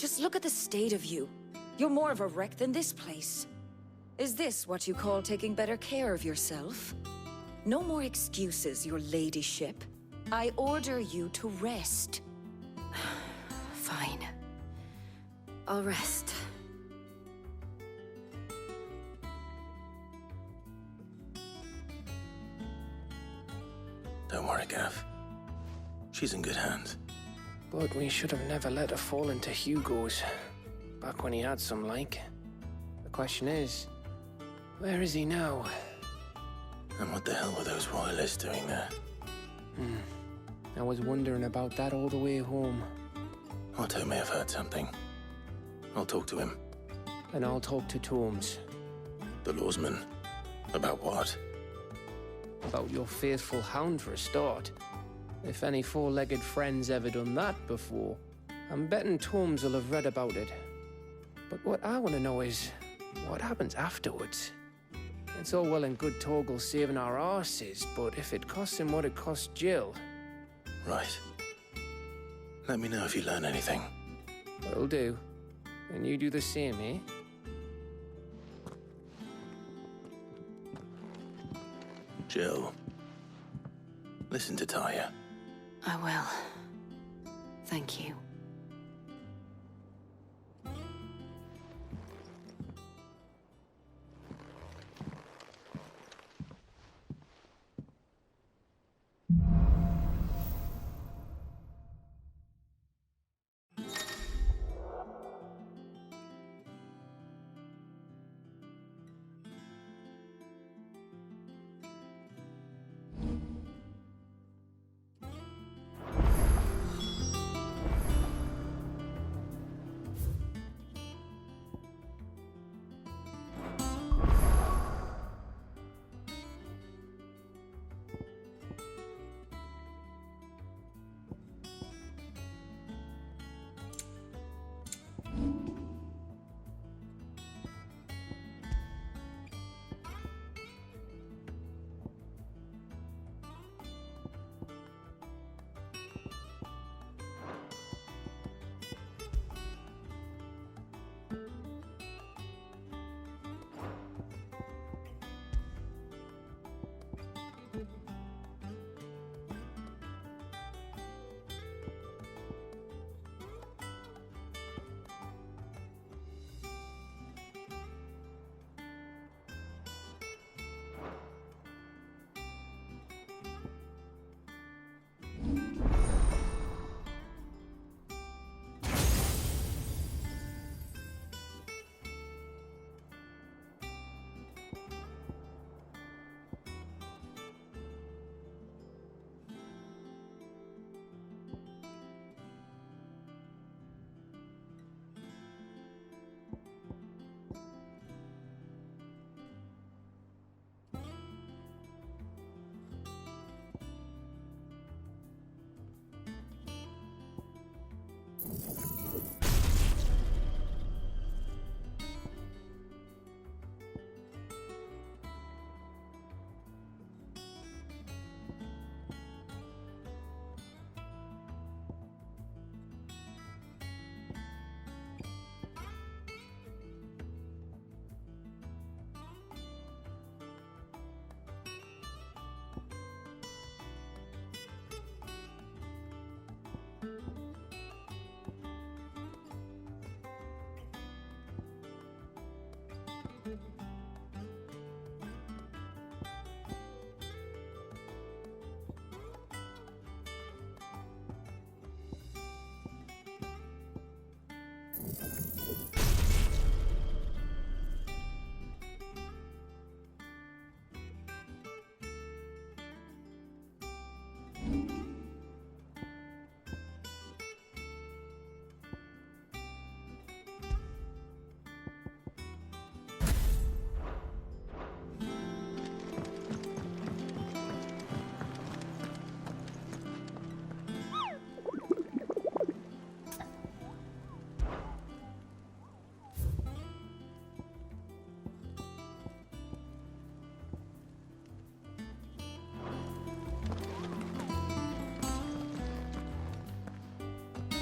Just look at the state of you. You're more of a wreck than this place. Is this what you call taking better care of yourself? No more excuses, your ladyship. I order you to rest. Fine. I'll rest. Don't worry, Gav. She's in good hands. But we should have never let her fall into Hugo's. Back when he had some like. The question is, where is he now? And what the hell were those royalists doing there? I was wondering about that all the way home. Otto may have heard something. I'll talk to him. And I'll talk to Tomes. The lawsman. About what? About your faithful hound for a start. If any four-legged friend's ever done that before, I'm betting Tomes will have read about it. But what I want to know is, what happens afterwards? It's all well and good Torgal saving our arses, but if it costs him what it cost Jill... Right. Let me know if you learn anything. Will do. And you do the same, eh? Jill. Listen to Taya. I will. Thank you.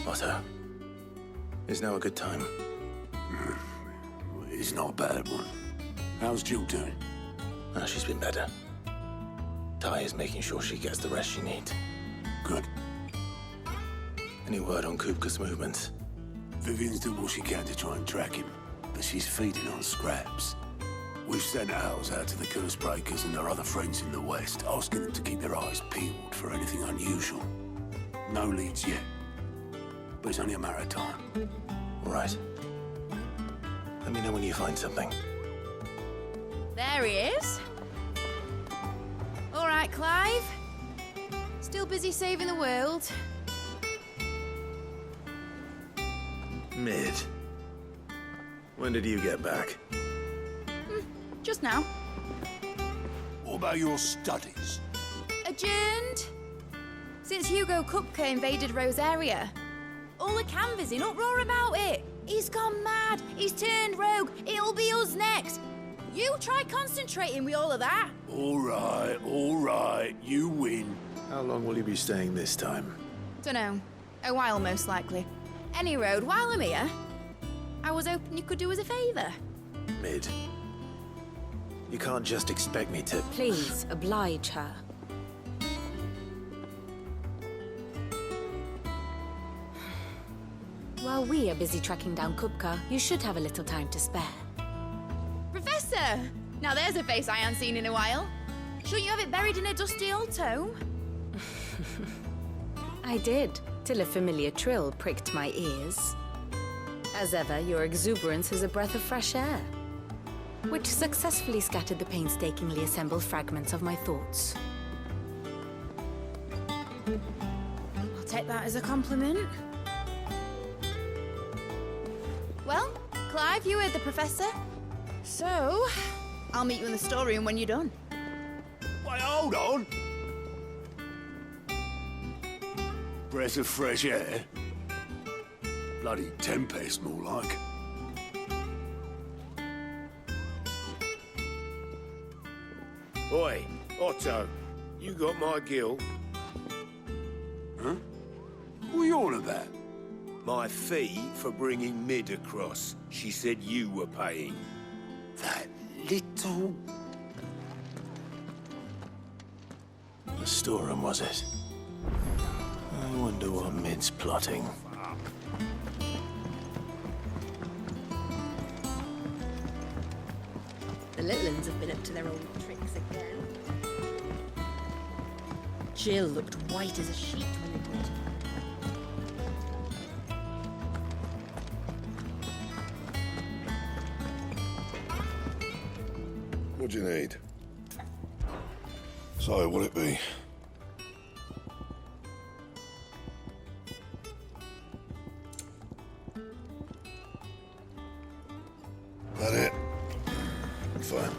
Otto, Is now a good time? It's not a bad one. How's Jill doing? Ah, she's been better. Ty is making sure she gets the rest she needs. Good. Any word on Kupka's movements? Vivian's doing what she can to try and track him, but she's feeding on scraps. We've sent ours out to the curse breakers and their other friends in the west, asking them to keep their eyes peeled for anything unusual. No leads yet, but it's only a matter of time. All right. Let me know when you find something. There he is. All right, Clive. Still busy saving the world. Mid. When did you get back? Just now. What about your studies? Adjourned. Since Hugo Kupka invaded Rosaria. All the canvass in uproar about it. He's gone mad. He's turned rogue. It'll be us next. You try concentrating with all of that. All right. You win. How long will you be staying this time? Dunno. A while, most likely. Any road, while I'm here, I was hoping you could do us a favour. Mid. You can't just expect me to... Please, oblige her. While we are busy tracking down Kupka, you should have a little time to spare. Professor! Now there's a face I haven't seen in a while. Shouldn't you have it buried in a dusty old tome? I did, till a familiar trill pricked my ears. As ever, your exuberance is a breath of fresh air, which successfully scattered the painstakingly assembled fragments of my thoughts. I'll take that as a compliment. Well, Clive, you heard the professor. So, I'll meet you in the storeroom when you're done. Wait, hold on. Breath of fresh air. Bloody tempest, more like. Oi, Otto, you got my gill. Huh? What are you on about? My fee for bringing Mid across. She said you were paying. That little... The storeroom, was it? I wonder what Mid's plotting. The little uns have been up to their old tricks again. Jill looked white as a sheet when they brought her. What do you need? So, what'll it be? That it? Fine.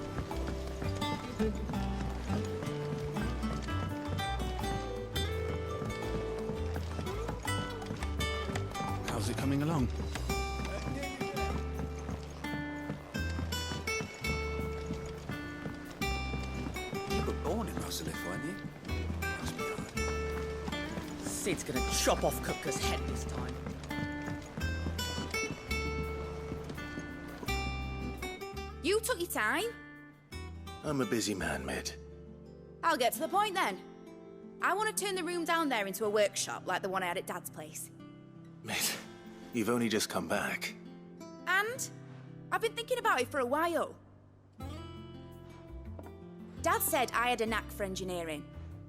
How's it coming along? You were born in Russellif, weren't you? Must be hard. Sid's gonna chop off Kupka's head this time. You took your time. I'm a busy man, Mid. I'll get to the point then. I want to turn the room down there into a workshop like the one I had at Dad's place. Mid, you've only just come back. And I've been thinking about it for a while. Dad said I had a knack for engineering.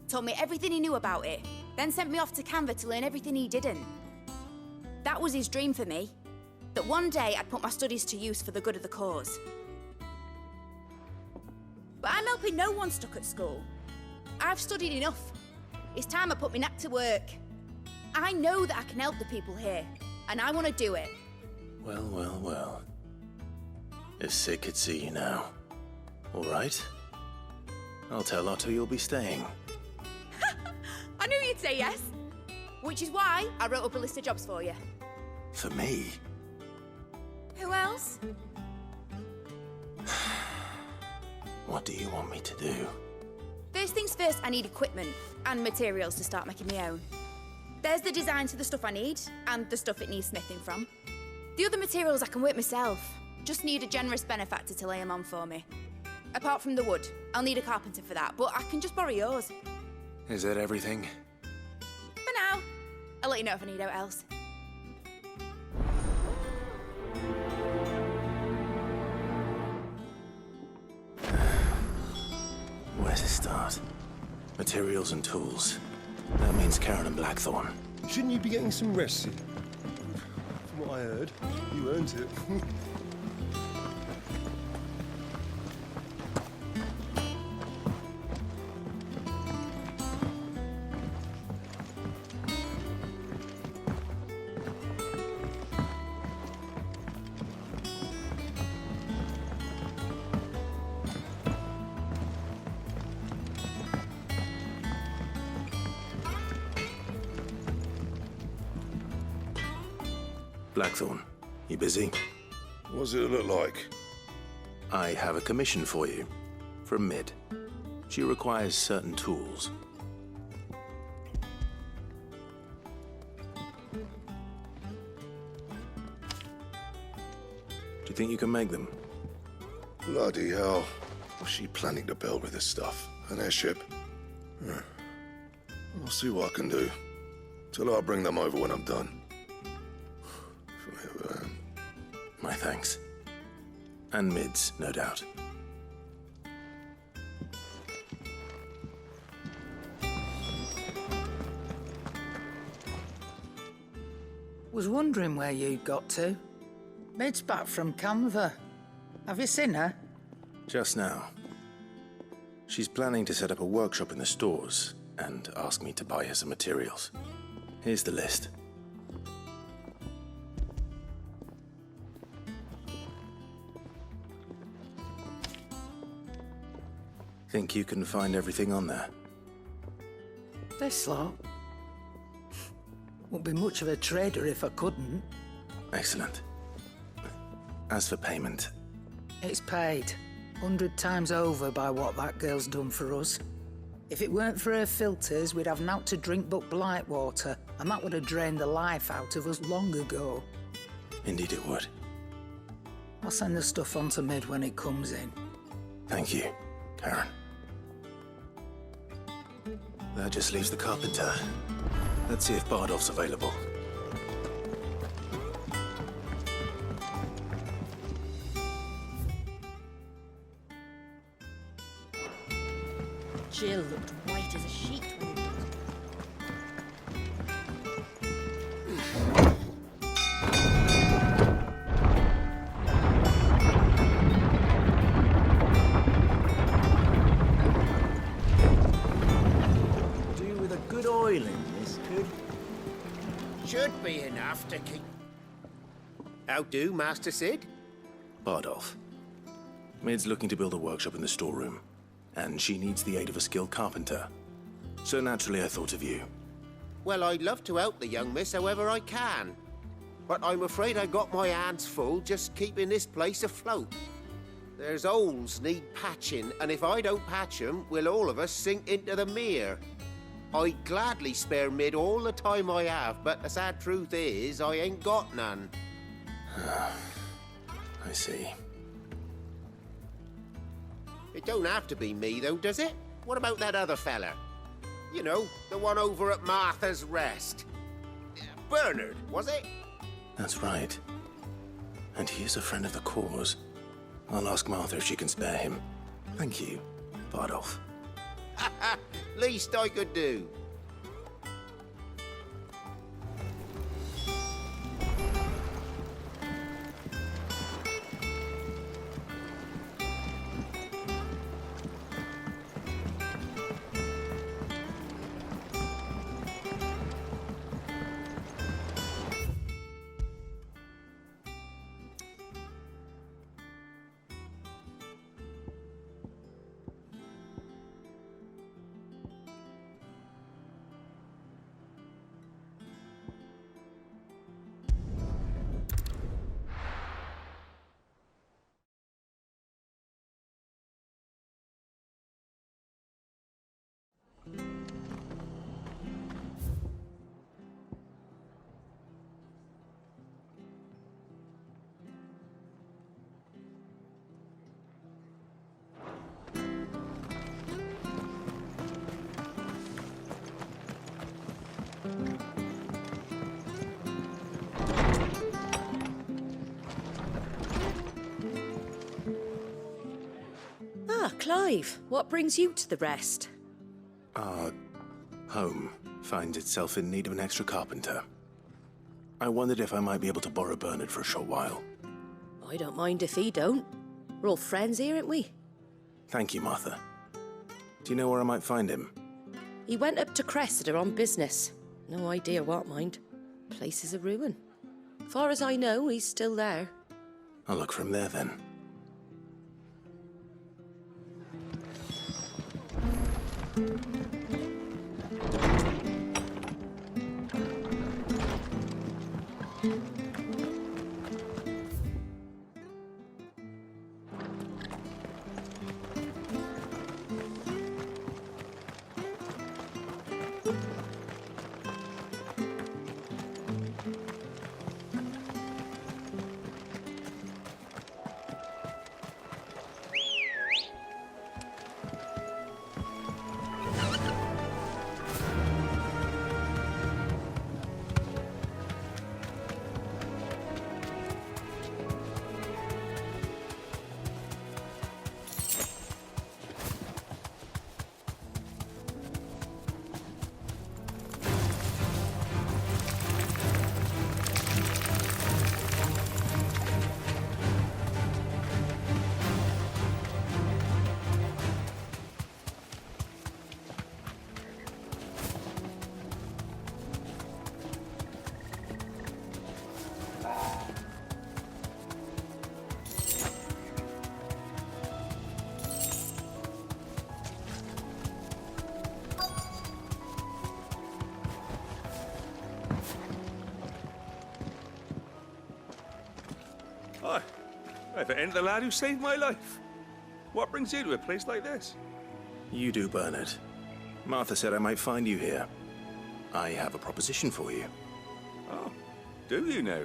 Told me everything he knew about it, then sent me off to Canva to learn everything he didn't. That was his dream for me. That one day I'd put my studies to use for the good of the cause. But I'm helping no one stuck at school. I've studied enough. It's time I put my knack to work. I know that I can help the people here, and I want to do it. Well. If Sid could see you now. All right? I'll tell Otto you'll be staying. I knew you'd say yes. Which is why I wrote up a list of jobs for you. For me? Who else? What do you want me to do? First things first, I need equipment and materials to start making my own. There's the design to the stuff I need, and the stuff it needs smithing from. The other materials I can work myself. Just need a generous benefactor to lay them on for me. Apart from the wood, I'll need a carpenter for that, but I can just borrow yours. Is that everything? For now. I'll let you know if I need out else. Where to start? Materials and tools. That means Karen and Blackthorn. Shouldn't you be getting some rest? From what I heard, you earned it. Blackthorn, you busy? What's it look like? I have a commission for you. From Mid. She requires certain tools. Do you think you can make them? Bloody hell. What's she planning to build with this stuff? An airship? I'll see what I can do. Tell her I'll bring them over when I'm done. My thanks. And Mid's, no doubt. Was wondering where you got to. Mid's back from Canva. Have you seen her? Just now. She's planning to set up a workshop in the stores and ask me to buy her some materials. Here's the list. Think you can find everything on there? This lot. Wouldn't be much of a trader if I couldn't. Excellent. As for payment, It's paid 100 times over by what that girl's done for us. If it weren't for her filters, we'd have naught to drink but blight water, and that would have drained the life out of us long ago. indeed it would. I'll send the stuff on to Mid when it comes in. Thank you, Karen. That just leaves the carpenter. Let's see if Bardolph's available. Jill looked white as a sheet when we do with a good oiling, this could. Should be enough to keep. How do, Master Sid? Bardolph. Mid's looking to build a workshop in the storeroom, and she needs the aid of a skilled carpenter. So naturally I thought of you. Well, I'd love to help the young miss however I can. But I'm afraid I got my hands full just keeping this place afloat. There's holes need patching, and if I don't patch them, will all of us sink into the mere. I'd gladly spare Mid all the time I have, but the sad truth is, I ain't got none. I see. It don't have to be me, though, does it? What about that other fella? You know, the one over at Martha's Rest. Bernard, was it? That's right. And he is a friend of the cause. I'll ask Martha if she can spare him. Thank you, Bardolph. Least I could do. Ah, Clive, what brings you to the rest? Our home finds itself in need of an extra carpenter. I wondered if I might be able to borrow Bernard for a short while. I don't mind if he don't. We're all friends here, aren't we? Thank you, Martha. Do you know where I might find him? He went up to Cressida on business. No idea what, mind. Place is a ruin. Far as I know, he's still there. I'll look for him there then. Hi. If it ain't the lad who saved my life. What brings you to a place like this? You do, Bernard. Martha said I might find you here. I have a proposition for you. Oh, do you now?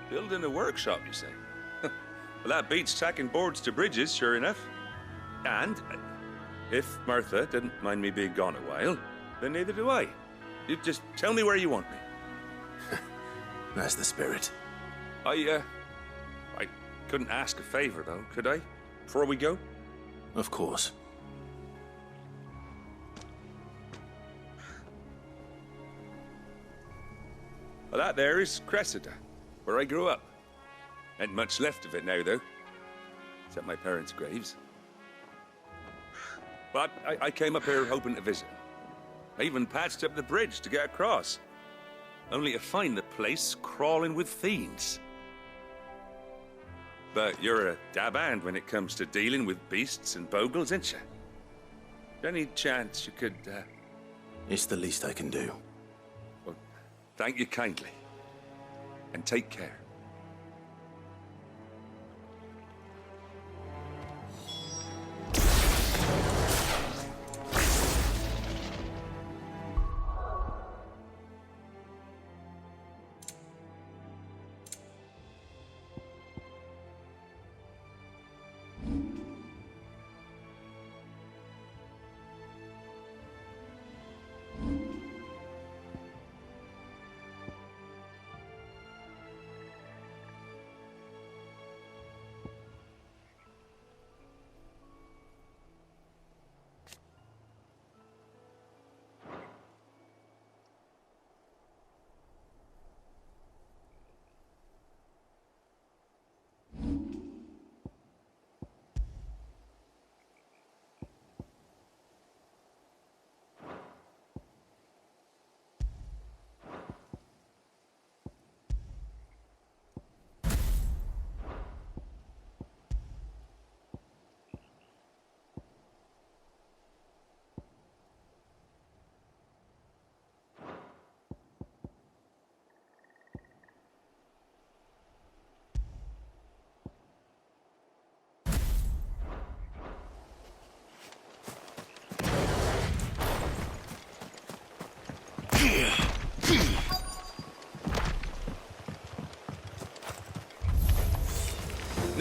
Building a workshop, you say? Well, that beats tacking boards to bridges, sure enough. And if Martha didn't mind me being gone a while, then neither do I. You just tell me where you want me. That's the spirit. I couldn't ask a favor, though, could I? Before we go? Of course. Well, that there is Cressida, where I grew up. Ain't much left of it now, though. Except my parents' graves. But I came up here hoping to visit. I even patched up the bridge to get across. Only to find the place crawling with fiends. But you're a dab hand when it comes to dealing with beasts and bogles, ain't you? Any chance you could, It's the least I can do. Well, thank you kindly. And take care.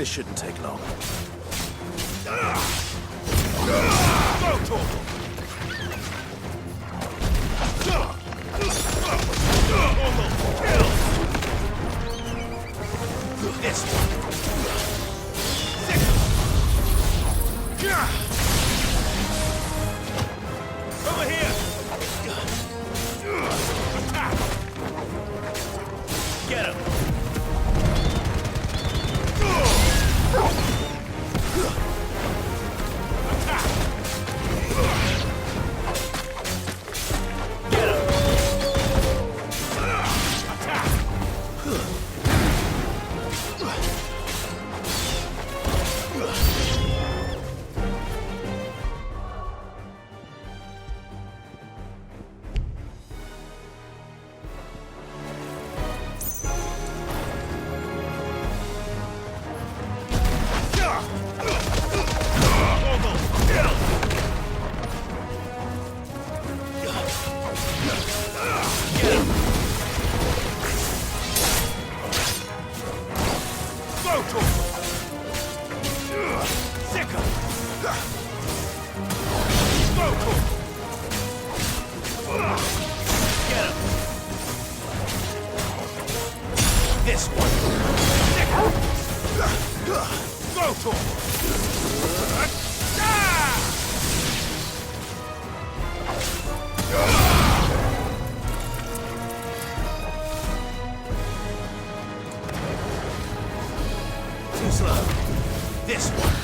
This shouldn't take long. This one. Over here. Attack. Get him. Attack. Get him. Attack. This one. Go to him. Too slow. This one.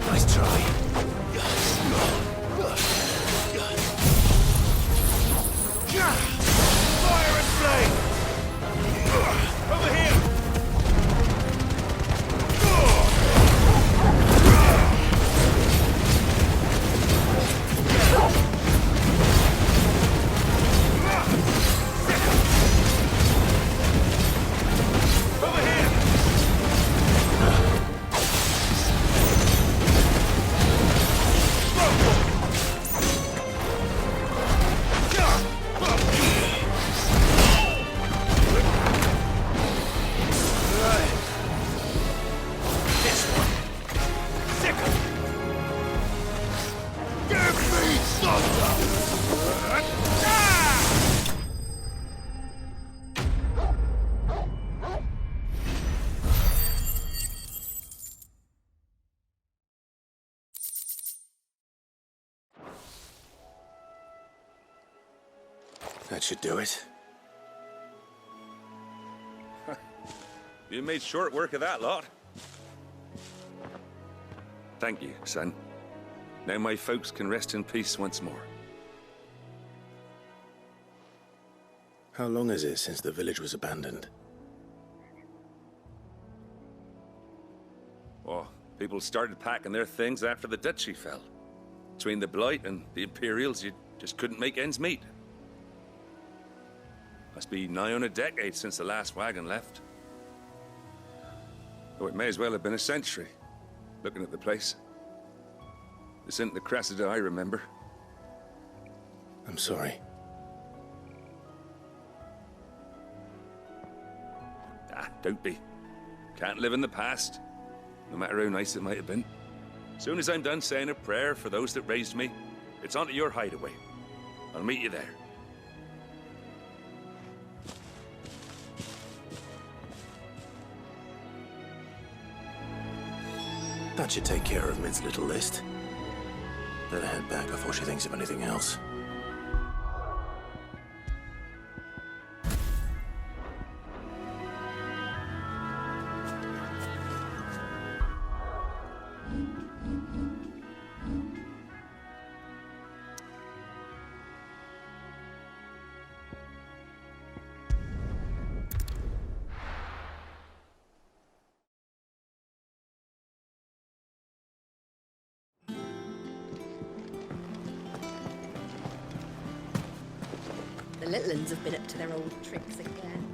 Nice try. Fire and flame! Over here! Over here! This one. Sicker. Give me thunder! That should do it. You made short work of that lot. Thank you, son. Now my folks can rest in peace once more. How long is it since the village was abandoned? Oh, people started packing their things after the duchy fell. Between the Blight and the Imperials, you just couldn't make ends meet. Must be nigh on a decade since the last wagon left. Oh, it may as well have been a century, looking at the place. This isn't the Cressida I remember. I'm sorry. Ah, don't be. Can't live in the past, no matter how nice it might have been. Soon as I'm done saying a prayer for those that raised me, it's onto your hideaway. I'll meet you there. That should take care of Mid's little list. Better head back before she thinks of anything else. little uns have been up to their old tricks again.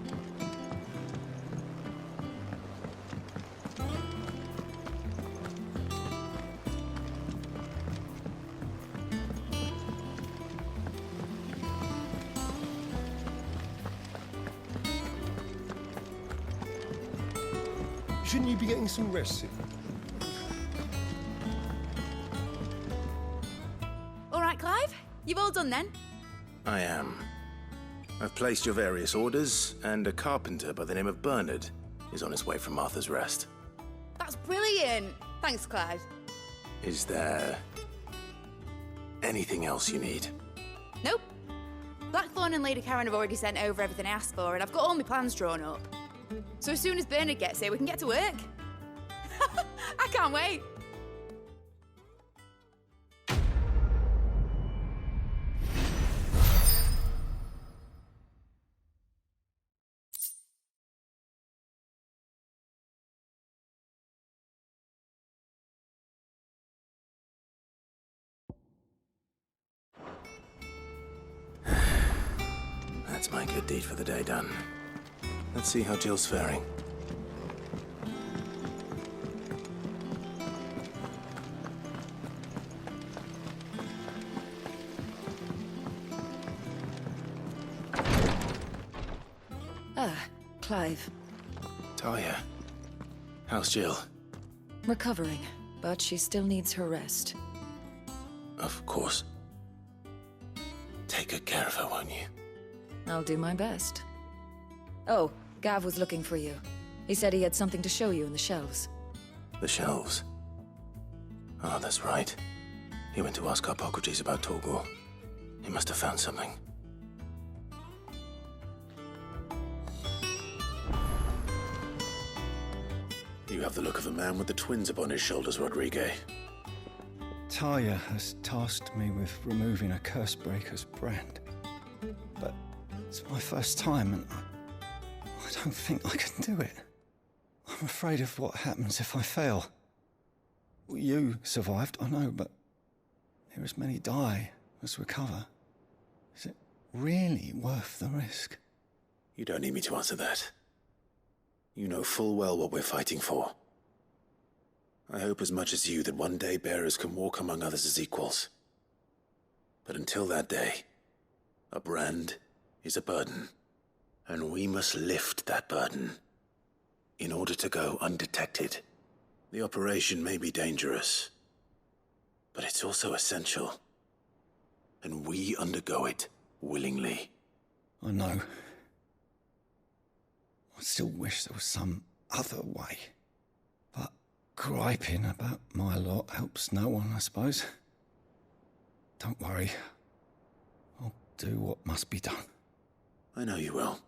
Shouldn't you be getting some rest, Sid? All right, Clive? You've all done then? I am. I've placed your various orders, and a carpenter by the name of Bernard is on his way from Martha's Rest. That's brilliant. Thanks, Clive. Is there anything else you need? Nope. Blackthorn and Lady Karen have already sent over everything I asked for, and I've got all my plans drawn up. So as soon as Bernard gets here, we can get to work. I can't wait. That's my good deed for the day done. Let's see how Jill's faring. Ah, Clive. Talia, how's Jill? Recovering, but she still needs her rest. Of course. Take good care of her, won't you? I'll do my best. Oh, Gav was looking for you. He said he had something to show you in the shelves. The shelves. Oh, that's right. He went to ask Harpocrates about Torgor. He must have found something. You have the look of a man with the twins upon his shoulders, Rodrigue. Talia has tasked me with removing a Cursebreaker's brand. But it's my first time, and I don't think I can do it. I'm afraid of what happens if I fail. You survived, I know, but here as many die as recover. Is it really worth the risk? You don't need me to answer that. You know full well what we're fighting for. I hope as much as you that one day bearers can walk among others as equals. But until that day, a brand is a burden, and we must lift that burden in order to go undetected. The operation may be dangerous, but it's also essential, and we undergo it willingly. I know. I still wish there was some other way. But griping about my lot helps no one, I suppose. Don't worry. I'll do what must be done. I know you will.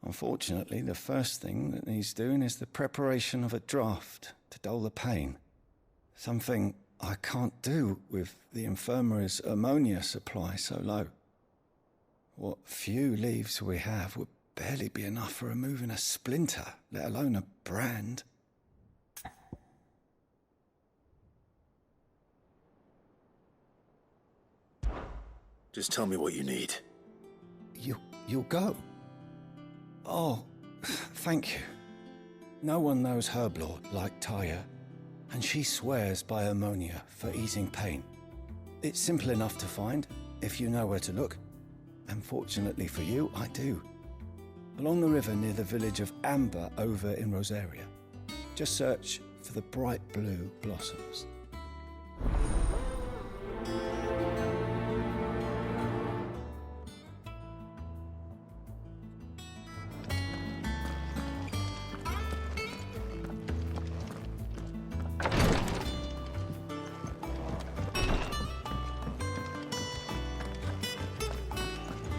Unfortunately, the first thing that needs doing is the preparation of a draft to dull the pain. Something I can't do with the infirmary's ammonia supply so low. What few leaves we have would barely be enough for removing a splinter, let alone a brand. Just tell me what you need. You'll go? Oh, thank you. No one knows Herblord like Talia, and she swears by ammonia for easing pain. It's simple enough to find, if you know where to look. And fortunately for you, I do. Along the river near the village of Amber over in Rosaria. Just search for the bright blue blossoms.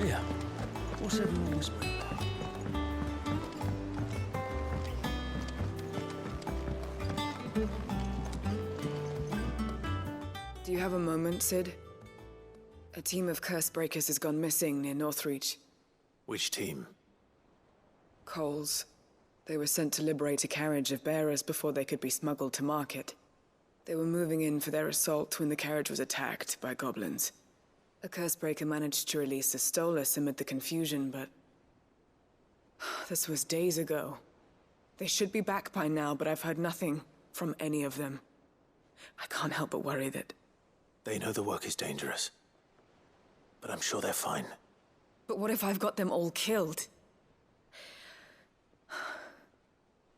Yeah. What's everyone whispering about? Do you have a moment, Sid? A team of Cursebreakers has gone missing near Northreach. Which team? Coles. They were sent to liberate a carriage of bearers before they could be smuggled to market. They were moving in for their assault when the carriage was attacked by goblins. A Cursebreaker managed to release a Stolas amid the confusion, but... this was days ago. They should be back by now, but I've heard nothing from any of them. I can't help but worry that... They know the work is dangerous. But I'm sure they're fine. But what if I've got them all killed?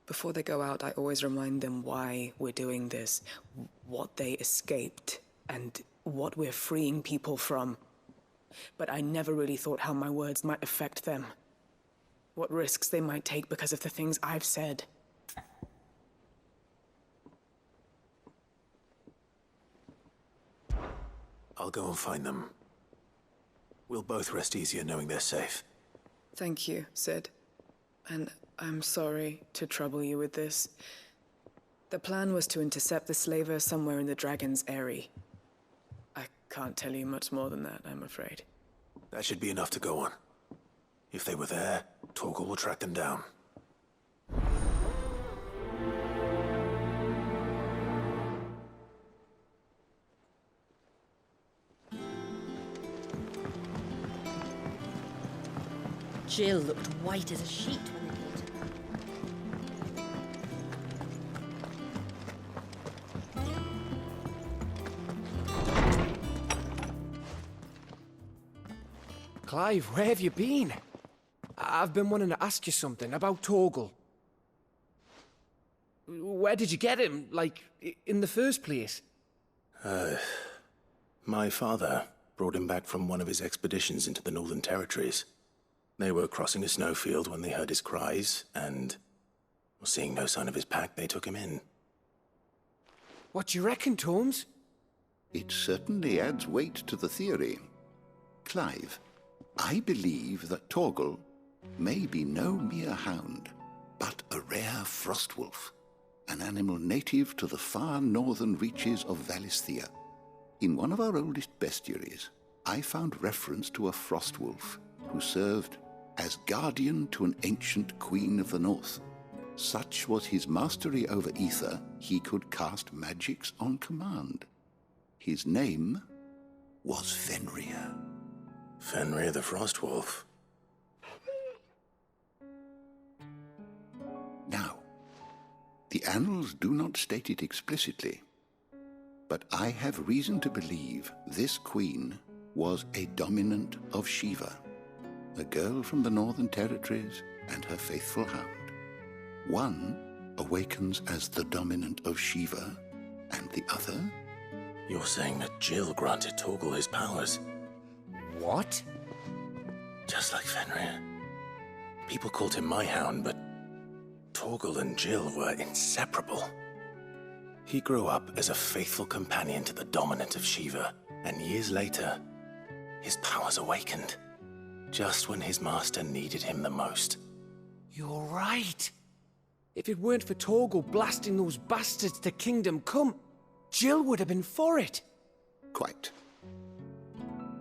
Before they go out, I always remind them why we're doing this, what they escaped, and what we're freeing people from. But I never really thought how my words might affect them. What risks they might take because of the things I've said. I'll go and find them. We'll both rest easier knowing they're safe. Thank you, Sid. And I'm sorry to trouble you with this. The plan was to intercept the slaver somewhere in the Dragon's Eyrie. I can't tell you much more than that, I'm afraid. That should be enough to go on. If they were there, Torgal will track them down. Jill looked white as a sheet when they pulled her. Clive, where have you been? I've been wanting to ask you something about Torgal. Where did you get him, like, in the first place? My father brought him back from one of his expeditions into the Northern Territories. They were crossing a snowfield when they heard his cries, and, seeing no sign of his pack, they took him in. What do you reckon, Torms? It certainly adds weight to the theory. Clive, I believe that Torgal may be no mere hound, but a rare frostwolf, an animal native to the far northern reaches of Valisthea. In one of our oldest bestiaries, I found reference to a frostwolf who served as guardian to an ancient queen of the north. Such was his mastery over ether, he could cast magics on command. His name was Fenrir. Fenrir the Frostwolf. Now, the annals do not state it explicitly, but I have reason to believe this queen was a dominant of Shiva, a girl from the Northern Territories and her faithful hound. One awakens as the dominant of Shiva, and the other... You're saying that Jill granted Torgal his powers? What? Just like Fenrir. People called him my hound, but Torgal and Jill were inseparable. He grew up as a faithful companion to the dominant of Shiva, and years later, his powers awakened. Just when his master needed him the most. You're right. If it weren't for Torgal blasting those bastards to Kingdom Come, Jill would have been for it. Quite.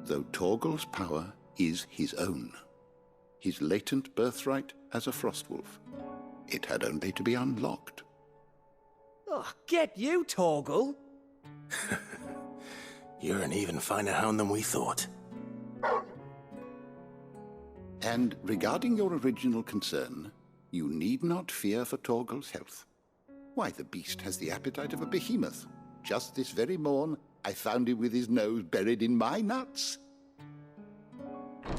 Though Torgal's power is his own. His latent birthright as a Frostwolf. It had only to be unlocked. Oh, get you, Torgal! You're an even finer hound than we thought. And regarding your original concern, you need not fear for Torgal's health. Why, the beast has the appetite of a behemoth. Just this very morn, I found him with his nose buried in my nuts. There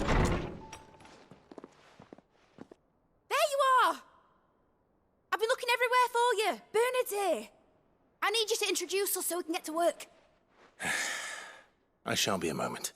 you are! I've been looking everywhere for you. Bernard's here. I need you to introduce us so we can get to work. I shan't be a moment.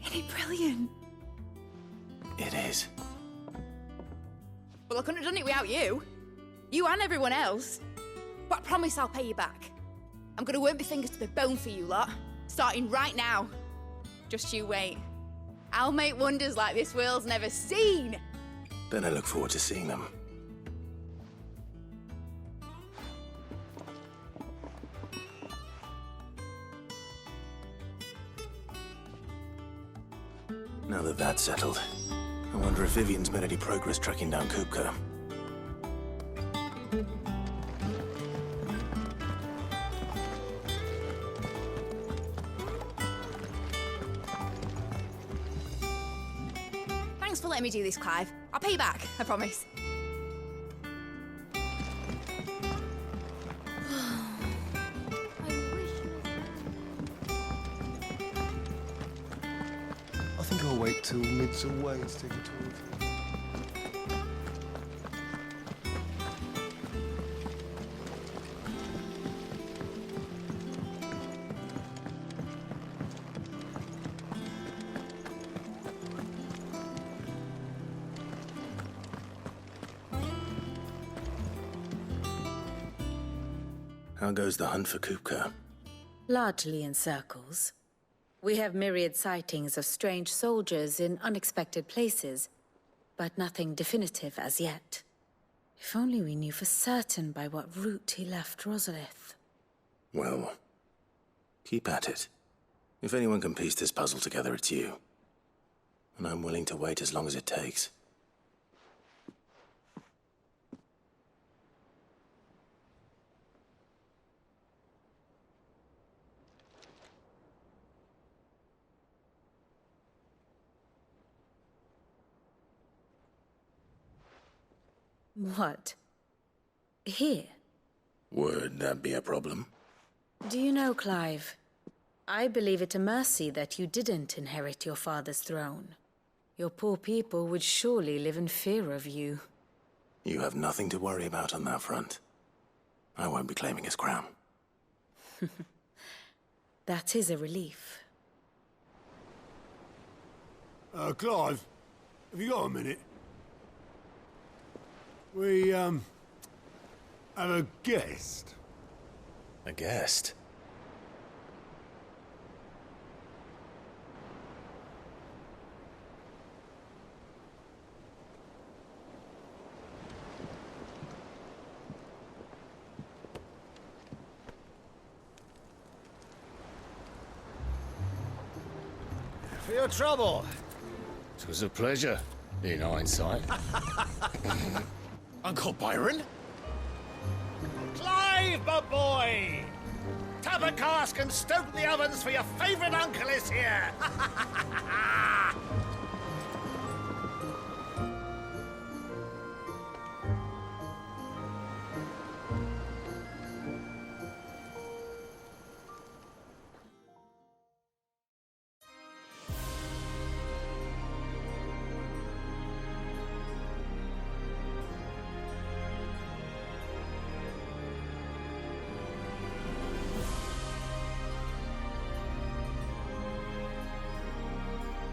Isn't it brilliant? It is. Well, I couldn't have done it without you. You and everyone else. But I promise I'll pay you back. I'm gonna work my fingers to the bone for you lot, starting right now. Just you wait. I'll make wonders like this world's never seen. Then I look forward to seeing them. Now that that's settled, I wonder if Vivian's made any progress tracking down Kupka. Thanks for letting me do this, Clive. I'll pay you back, I promise. I think I'll wait till Mid's away to take a tour with you. How goes the hunt for Kupka? Largely in circles. We have myriad sightings of strange soldiers in unexpected places, but nothing definitive as yet. If only we knew for certain by what route he left Rosalith. Well, keep at it. If anyone can piece this puzzle together, it's you. And I'm willing to wait as long as it takes. What? Here? Would that be a problem? Do you know, Clive? I believe it a mercy that you didn't inherit your father's throne. Your poor people would surely live in fear of you. You have nothing to worry about on that front. I won't be claiming his crown. That is a relief. Clive, have you got a minute? We, have a guest. A guest? For your trouble. It was a pleasure, in hindsight. Uncle Byron? Clive, my boy! Tap a cask and stoke the ovens for your favourite uncle is here!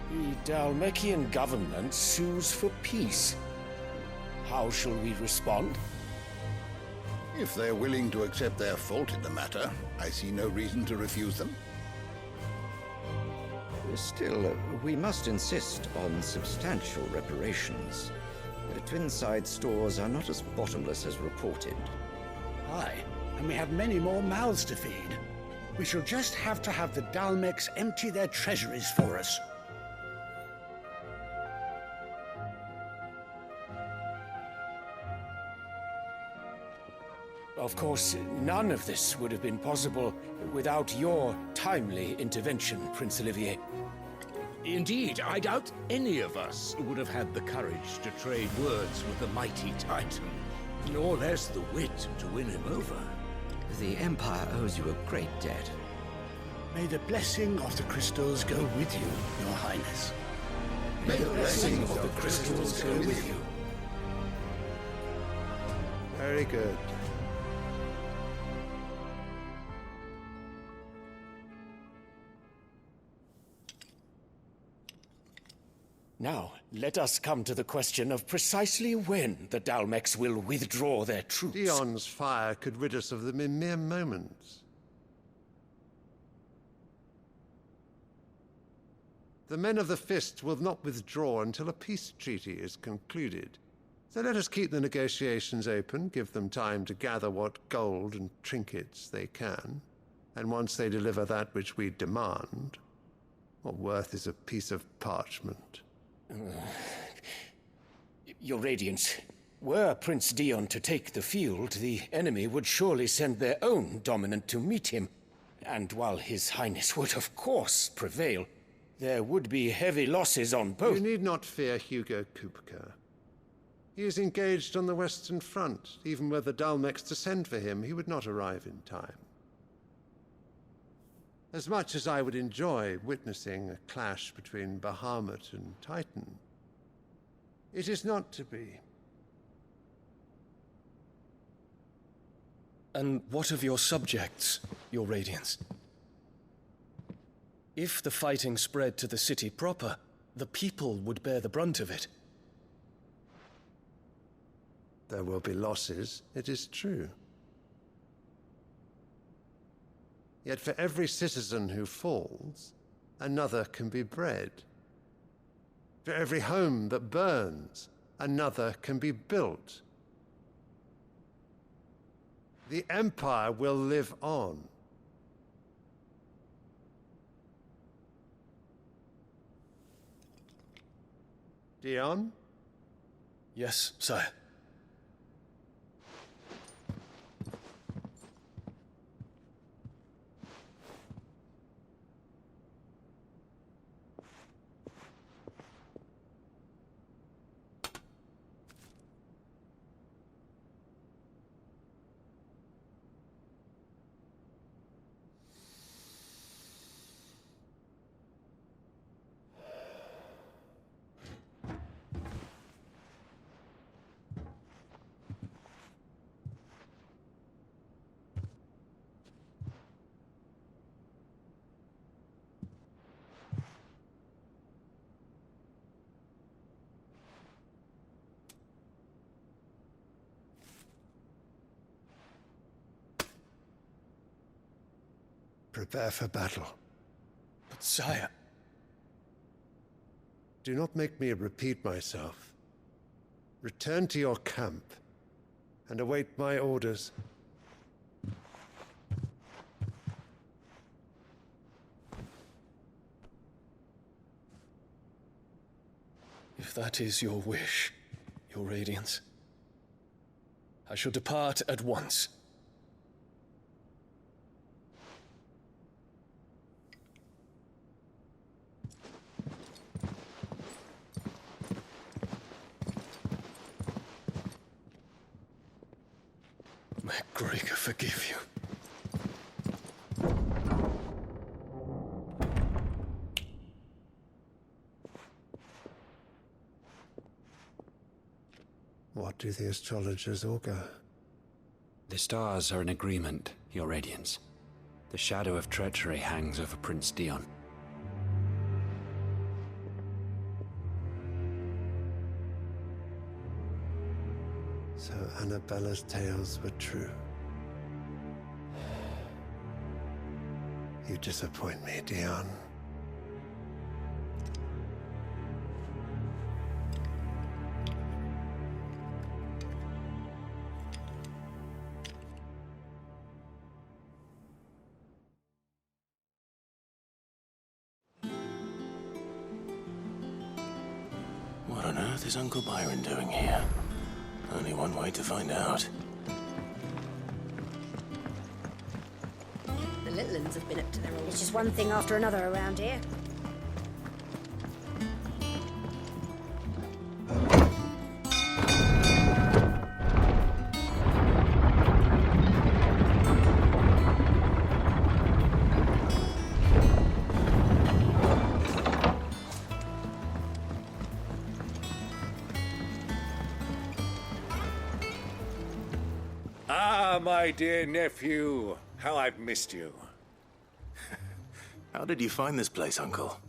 The Dalmekian government sues for peace. How shall we respond? If they're willing to accept their fault in the matter, I see no reason to refuse them. Still, we must insist on substantial reparations. The Twinside stores are not as bottomless as reported. Aye, and we have many more mouths to feed. We shall just have to have the Dalmecs empty their treasuries for us. Of course, none of this would have been possible without your timely intervention, Prince Olivier. Indeed, I doubt any of us would have had the courage to trade words with the mighty Titan, nor less the wit to win him over. The Empire owes you a great debt. May the blessing of the crystals go with you, Your Highness. May the blessing of the crystals go with you. Very good. Now, let us come to the question of precisely when the Dalmecs will withdraw their troops. Dion's fire could rid us of them in mere moments. The men of the Fist will not withdraw until a peace treaty is concluded. So let us keep the negotiations open, give them time to gather what gold and trinkets they can. And once they deliver that which we demand, what worth is a piece of parchment? Your Radiance, were Prince Dion to take the field, the enemy would surely send their own dominant to meet him. And while His Highness would of course prevail, there would be heavy losses on both. You need not fear Hugo Kupka. He is engaged on the Western Front. Even were the Dalmex to send for him, he would not arrive in time. As much as I would enjoy witnessing a clash between Bahamut and Titan, it is not to be. And what of your subjects, your Radiance? If the fighting spread to the city proper, the people would bear the brunt of it. There will be losses, it is true. Yet for every citizen who falls, another can be bred. For every home that burns, another can be built. The Empire will live on. Dion? Yes, sire. Prepare for battle. But sire... Do not make me repeat myself. Return to your camp and await my orders. If that is your wish, your Radiance, I shall depart at once. May Gregor forgive you. What do the astrologers augur? The stars are in agreement, Your Radiance. The shadow of treachery hangs over Prince Dion. So Annabella's tales were true. You disappoint me, Dion. What on earth is Uncle Byron doing here? Only one way to find out. The little uns have been up to their old... It's just one thing after another around here. Ah, my dear nephew. How I've missed you. How did you find this place, Uncle?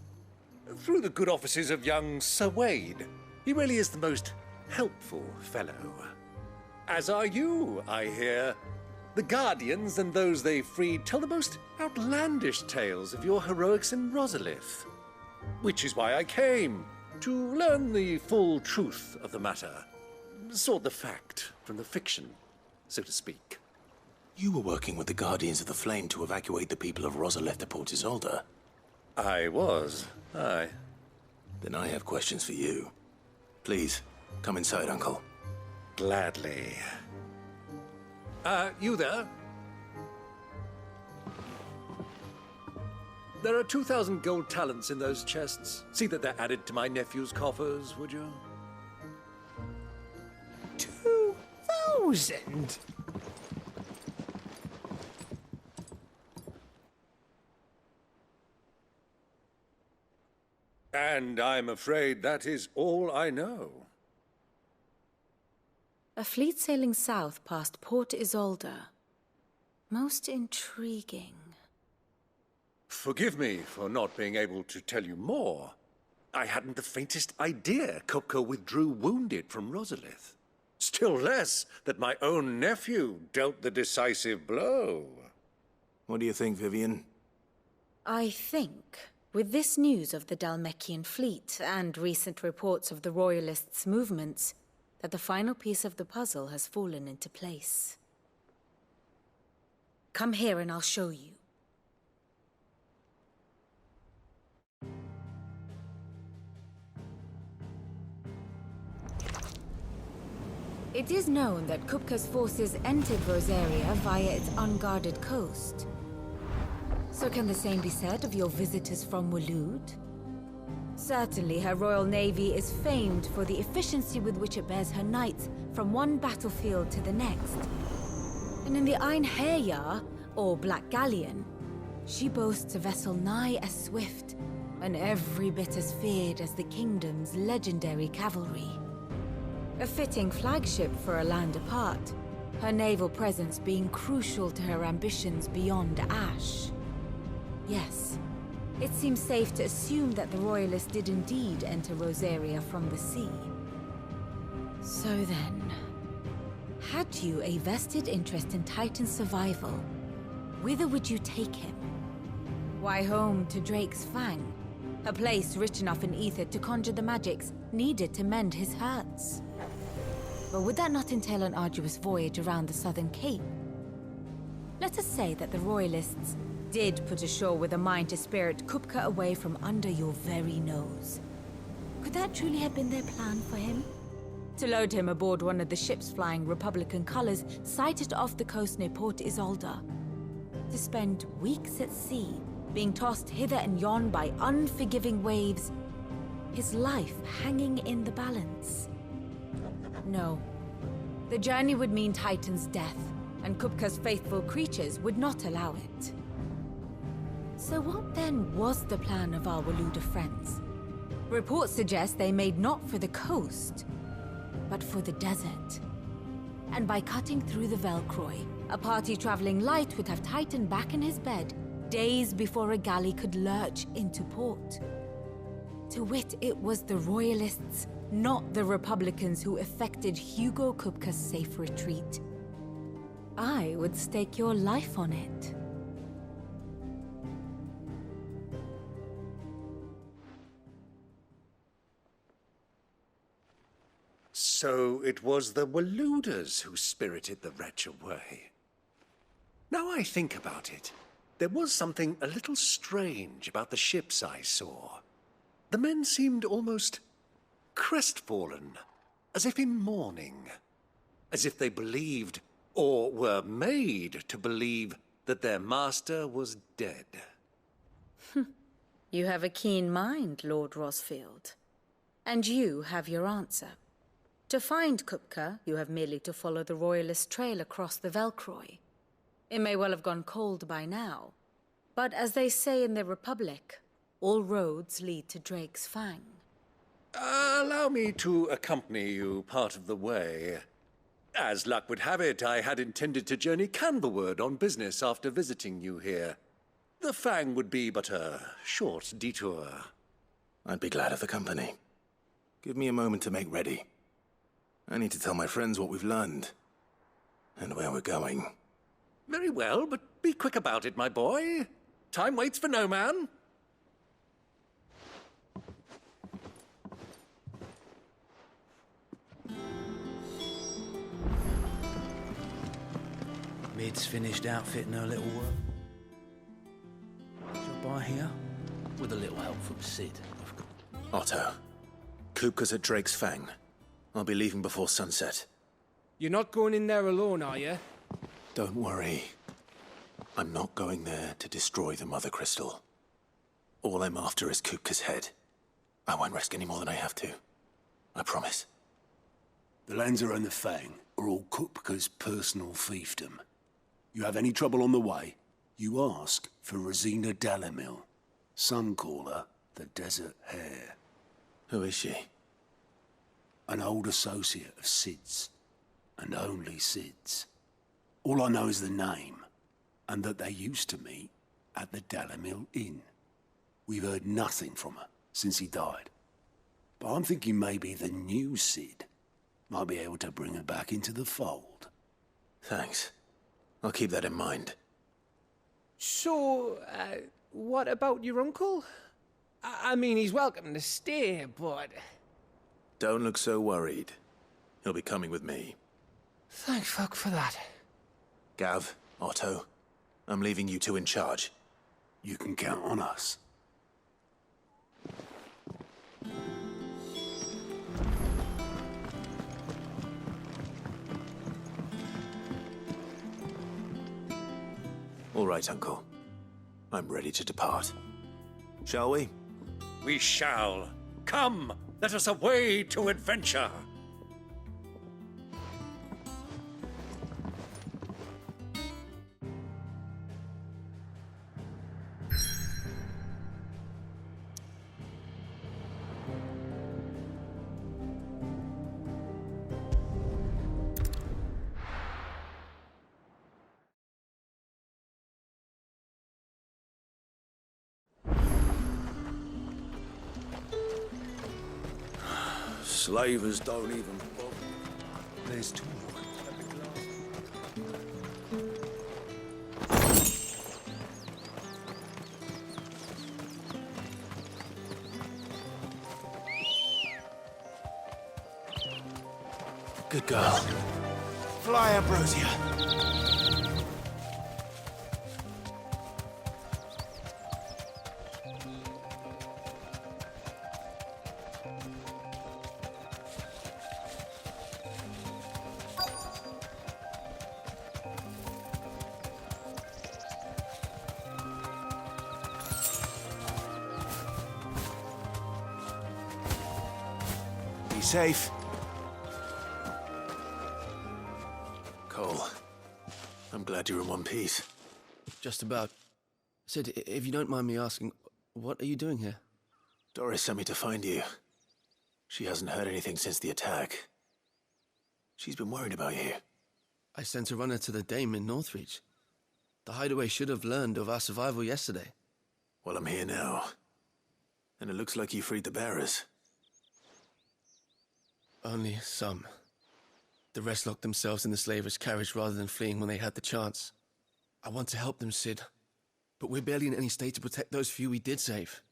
Through the good offices of young Sir Wade. He really is the most helpful fellow. As are you, I hear. The Guardians and those they freed tell the most outlandish tales of your heroics in Rosalith. Which is why I came, to learn the full truth of the matter. Sort the fact from the fiction, so to speak. You were working with the Guardians of the Flame to evacuate the people of Rosalith to Port Isolde. I was, aye. Then I have questions for you. Please, come inside, Uncle. Gladly. You there? There are 2,000 gold talents in those chests. See that they're added to my nephew's coffers, would you? 2,000? And I'm afraid that is all I know. A fleet sailing south past Port Isolde. Most intriguing. Forgive me for not being able to tell you more. I hadn't the faintest idea Kupka withdrew wounded from Rosalith. Still less that my own nephew dealt the decisive blow. What do you think, Vivian? I think, with this news of the Dalmekian fleet and recent reports of the Royalists' movements, that the final piece of the puzzle has fallen into place. Come here and I'll show you. It is known that Kupka's forces entered Rosaria via its unguarded coast. So can the same be said of your visitors from Waloed? Certainly, her Royal Navy is famed for the efficiency with which it bears her knights from one battlefield to the next. And in the Einherjar, or Black Galleon, she boasts a vessel nigh as swift and every bit as feared as the kingdom's legendary cavalry. A fitting flagship for a land apart, her naval presence being crucial to her ambitions beyond Ash. Yes, it seems safe to assume that the Royalists did indeed enter Rosaria from the sea. So then, had you a vested interest in Titan's survival, whither would you take him? Why, home to Drake's Fang, a place rich enough in ether to conjure the magics needed to mend his hurts. But would that not entail an arduous voyage around the southern cape? Let us say that the Royalists did put ashore with a mind to spirit Kupka away from under your very nose. Could that truly have been their plan for him? To load him aboard one of the ships flying Republican colors sighted off the coast near Port Isolde. To spend weeks at sea, being tossed hither and yon by unforgiving waves, his life hanging in the balance. No. The journey would mean Titan's death, and Kupka's faithful creatures would not allow it. So what then was the plan of our Waluda friends? Reports suggest they made not for the coast, but for the desert. And by cutting through the Velcroy, a party traveling light would have Titan back in his bed days before a galley could lurch into port. To wit, it was the Royalists, not the Republicans, who effected Hugo Kupka's safe retreat. I would stake your life on it. So it was the Waludas who spirited the wretch away. Now I think about it, there was something a little strange about the ships I saw. The men seemed almost crestfallen, as if in mourning, as if they believed, or were made to believe, that their master was dead. You have a keen mind, Lord Rosfield. And you have your answer. To find Kupka, you have merely to follow the Royalist trail across the Velcroy. It may well have gone cold by now, but as they say in the Republic, all roads lead to Drake's Fang. Allow me to accompany you part of the way. As luck would have it, I had intended to journey Canberward on business after visiting you here. The Fang would be but a short detour. I'd be glad of the company. Give me a moment to make ready. I need to tell my friends what we've learned, and where we're going. Very well, but be quick about it, my boy. Time waits for no man. Lid's finished outfitting her little work. Shall I buy here? With a little help from Sid, of course. Otto, Kupka's at Drake's Fang. I'll be leaving before sunset. You're not going in there alone, are you? Don't worry. I'm not going there to destroy the Mother Crystal. All I'm after is Kupka's head. I won't risk any more than I have to. I promise. The Lanza and the Fang are all Kupka's personal fiefdom. You have any trouble on the way, you ask for Rosina Dalamil. Some call her the Desert Hare. Who is she? An old associate of Sid's, and only Sid's. All I know is the name, and that they used to meet at the Dalamil Inn. We've heard nothing from her since he died. But I'm thinking maybe the new Sid might be able to bring her back into the fold. Thanks. I'll keep that in mind. So, what about your uncle? I mean, he's welcome to stay, but... Don't look so worried. He'll be coming with me. Thank fuck for that. Gav, Otto, I'm leaving you two in charge. You can count on us. All right, Uncle. I'm ready to depart. Shall we? We shall. Come, let us away to adventure. Slavers don't even bother. There's talk. Good girl. Fly, Ambrosia. Be safe. Cole, I'm glad you're in one piece. Just about. Sid, if you don't mind me asking, what are you doing here? Doris sent me to find you. She hasn't heard anything since the attack. She's been worried about you. I sent a runner to the Dame in Northreach. The hideaway should have learned of our survival yesterday. Well, I'm here now. And it looks like you freed the bearers. Only some. The rest locked themselves in the slaver's carriage rather than fleeing when they had the chance. I want to help them, Sid. But we're barely in any state to protect those few we did save.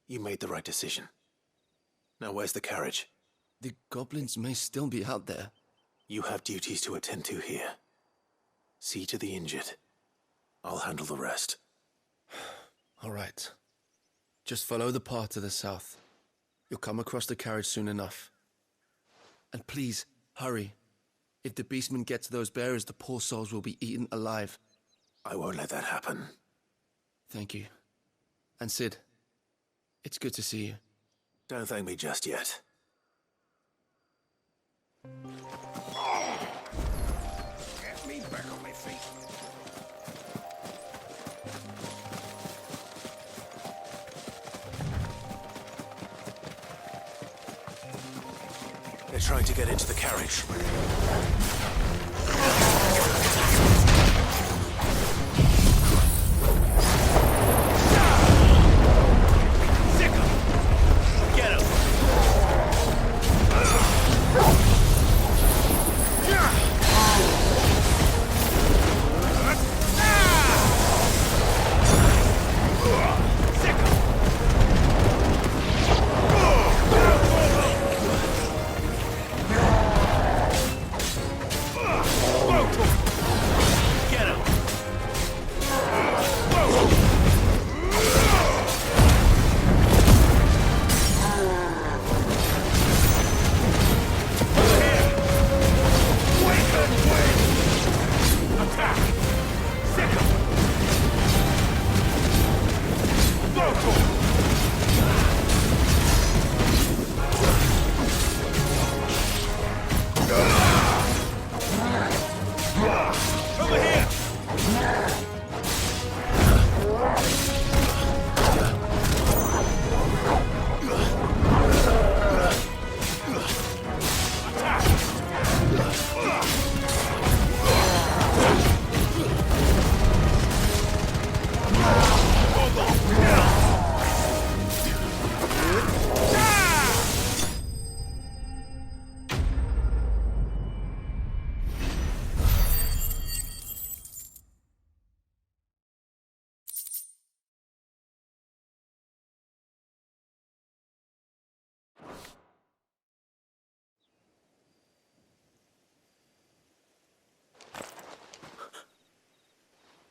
You made the right decision. Now where's the carriage? The goblins may still be out there. You have duties to attend to here. See to the injured. I'll handle the rest. All right. Just follow the path to the south. You'll come across the carriage soon enough. And please, hurry. If the beastmen get to those bearers, the poor souls will be eaten alive. I won't let that happen. Thank you. And Sid, it's good to see you. Don't thank me just yet. Get me back on my feet. They're trying to get into the carriage.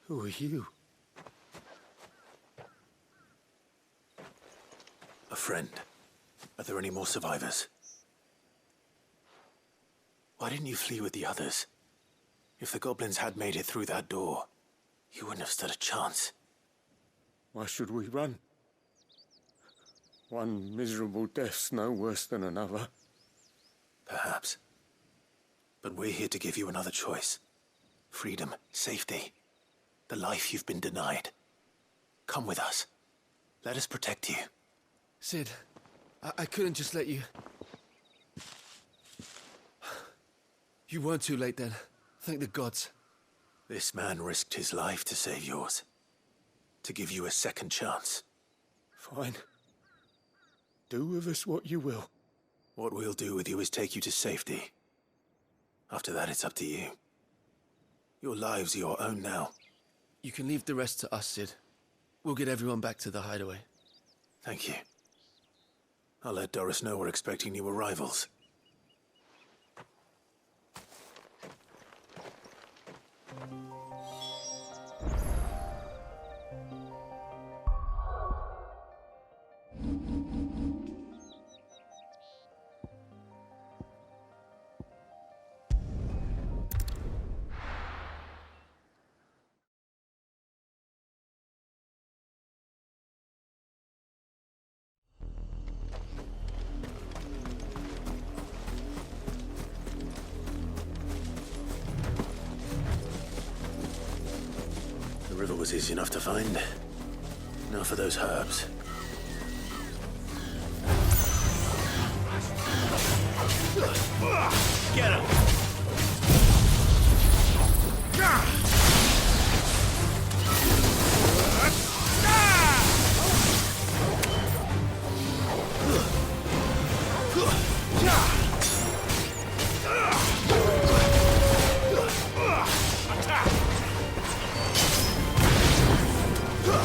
Who are you? A friend. Are there any more survivors? Why didn't you flee with the others? If the goblins had made it through that door, you wouldn't have stood a chance. Why should we run? One miserable death's no worse than another. Perhaps. But we're here to give you another choice. Freedom, safety, the life you've been denied. Come with us. Let us protect you. Sid, I couldn't just let you... You weren't too late then. Thank the gods. This man risked his life to save yours. To give you a second chance. Fine. Do with us what you will. What we'll do with you is take you to safety. After that, it's up to you. Your lives are your own now. You can leave the rest to us, Sid. We'll get everyone back to the hideaway. Thank you. I'll let Doris know we're expecting new arrivals. The river was easy enough to find. Now for those herbs. Get him!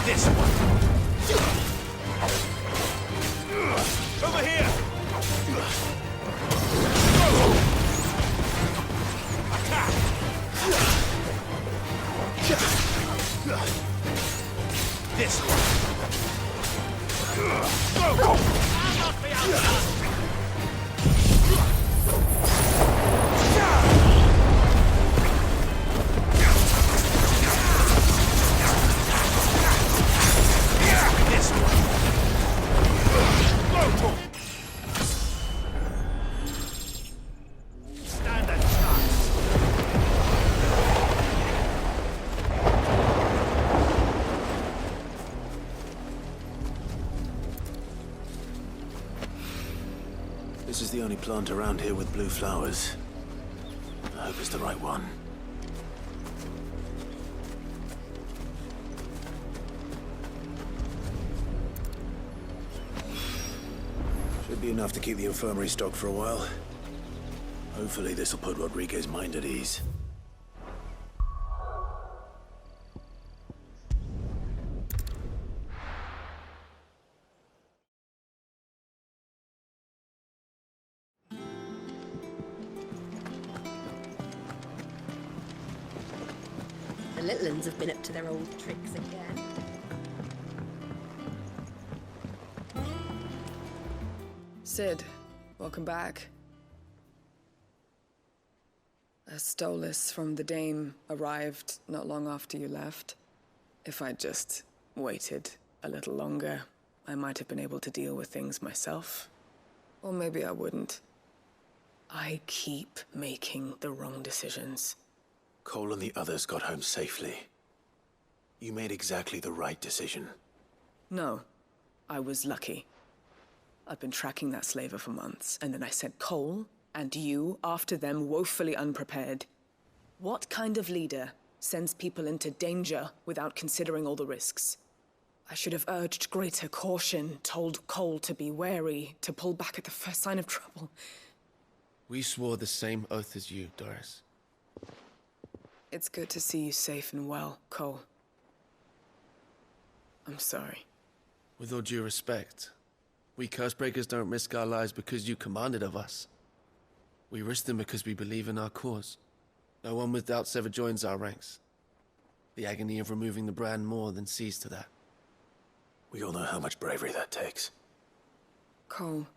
This one. Over here. Attack. This one. Go. I'll not be outdone. This is the only plant around here with blue flowers. I hope it's the right one. Should be enough to keep the infirmary stocked for a while. Hopefully this will put Rodriguez's mind at ease. The little uns have been up to their old tricks again. Sid, welcome back. A Stolas from the Dame arrived not long after you left. If I'd just waited a little longer, I might have been able to deal with things myself. Or maybe I wouldn't. I keep making the wrong decisions. Cole and the others got home safely. You made exactly the right decision. No, I was lucky. I've been tracking that slaver for months, and then I sent Cole and you after them woefully unprepared. What kind of leader sends people into danger without considering all the risks? I should have urged greater caution, told Cole to be wary, to pull back at the first sign of trouble. We swore the same oath as you, Doris. It's good to see you safe and well, Cole. I'm sorry. With all due respect, we Cursebreakers don't risk our lives because you commanded of us. We risk them because we believe in our cause. No one with doubts ever joins our ranks. The agony of removing the brand more than sees to that. We all know how much bravery that takes. Cole,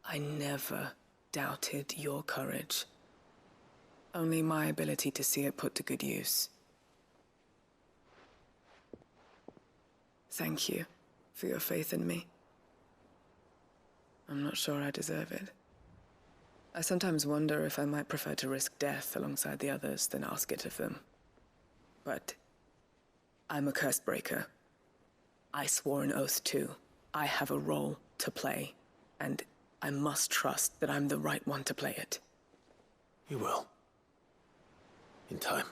I never doubted your courage. Only my ability to see it put to good use. Thank you for your faith in me. I'm not sure I deserve it. I sometimes wonder if I might prefer to risk death alongside the others than ask it of them. But I'm a curse breaker. I swore an oath too. I have a role to play, and I must trust that I'm the right one to play it. You will. In time.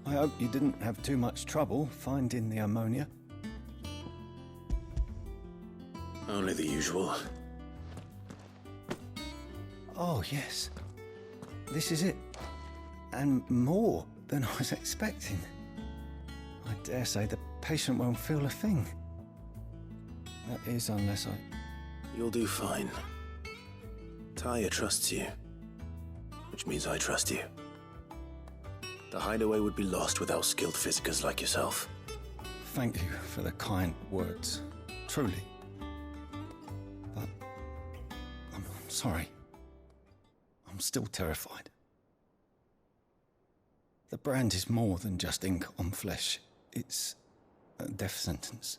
I hope you didn't have too much trouble finding the ammonia. Only the usual. Oh, yes. This is it. And more than I was expecting. I dare say the patient won't feel a thing. That is, unless I... You'll do fine. Taya trusts you. Which means I trust you. The hideaway would be lost without skilled physicers like yourself. Thank you for the kind words. Truly. But... I'm sorry. I'm still terrified. The brand is more than just ink on flesh. It's a death sentence.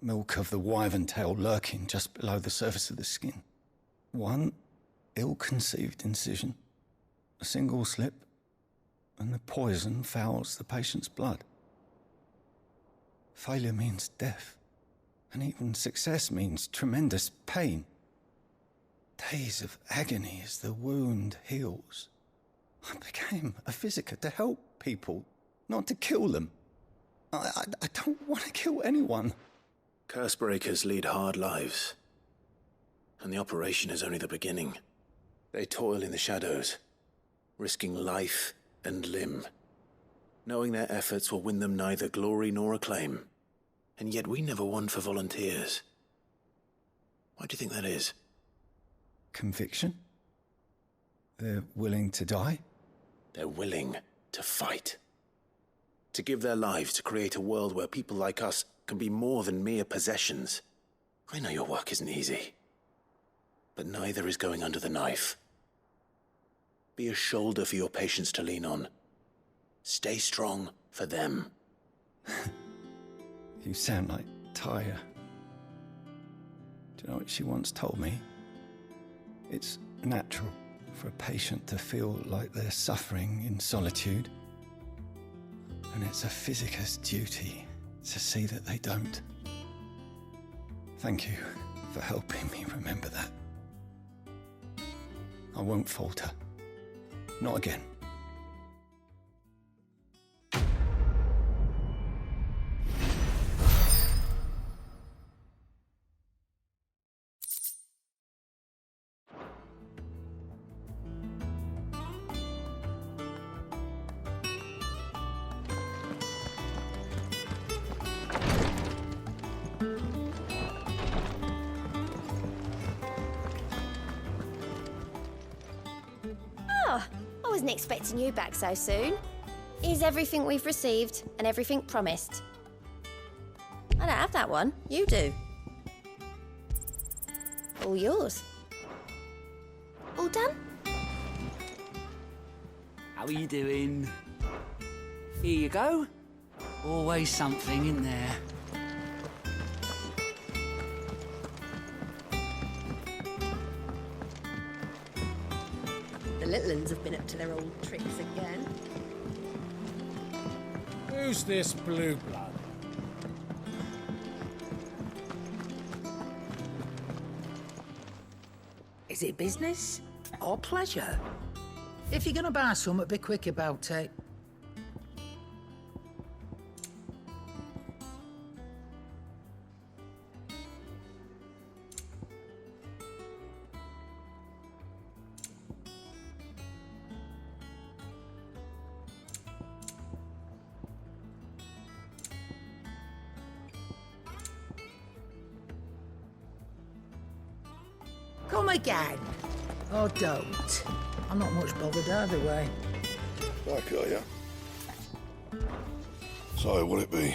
Milk of the wyvern tail lurking just below the surface of the skin. One ill-conceived incision, a single slip, and the poison fouls the patient's blood. Failure means death, and even success means tremendous pain. Days of agony as the wound heals. I became a physiker to help people, not to kill them. I don't want to kill anyone. Cursebreakers lead hard lives. And the operation is only the beginning. They toil in the shadows, risking life and limb, knowing their efforts will win them neither glory nor acclaim. And yet we never won for volunteers. Why do you think that is? Conviction? They're willing to die? They're willing to fight. To give their lives to create a world where people like us can be more than mere possessions. I know your work isn't easy. But neither is going under the knife. Be a shoulder for your patients to lean on. Stay strong for them. You sound like Taya. Do you know what she once told me? It's natural for a patient to feel like they're suffering in solitude. And it's a physiker's duty to see that they don't. Thank you for helping me remember that. I won't falter. Not again. I wasn't expecting you back so soon. Is everything we've received and everything promised? I don't have that one. You do. All yours. All done? How are you doing? Here you go. Always something in there. The little uns have been up to their old tricks again. Who's this blue blood? Is it business or pleasure? If you're gonna buy something, be quick about it. Come again. Or don't. I'm not much bothered either way. Back, are you? So, what'll it be?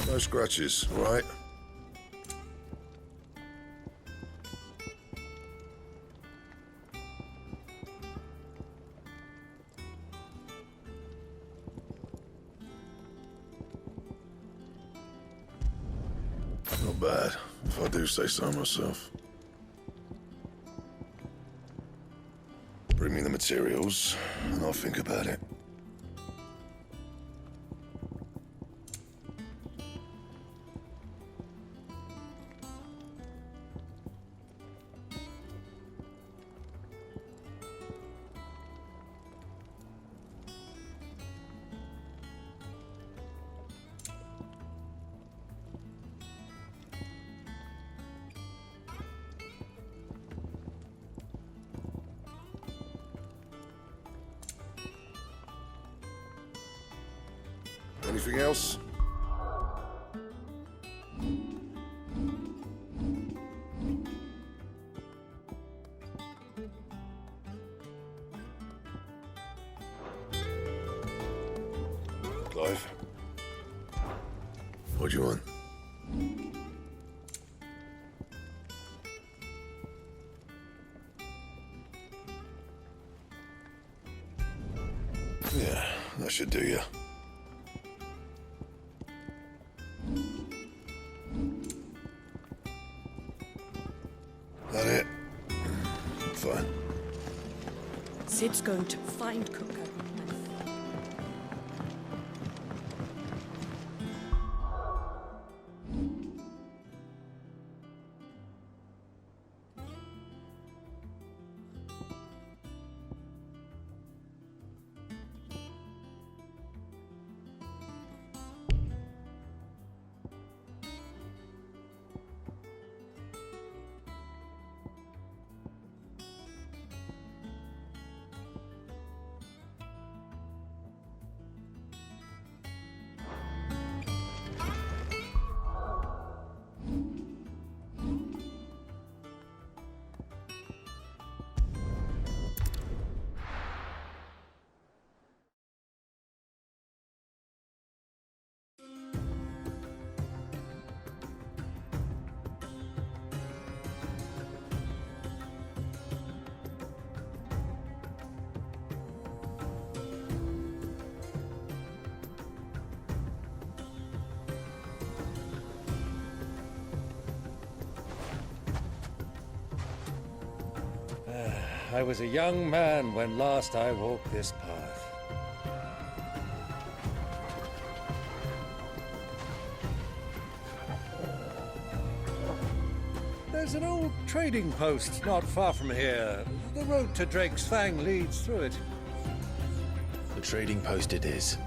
No scratches, all right? Not bad, if I do say so myself. Bring me the materials, and I'll think about it. Anything else? Clive? What do you want? Yeah, that should do you. That it? Fine. Sid's going to find Cooker. I was a young man when last I walked this path. There's an old trading post not far from here. The road to Drake's Fang leads through it. The trading post it is.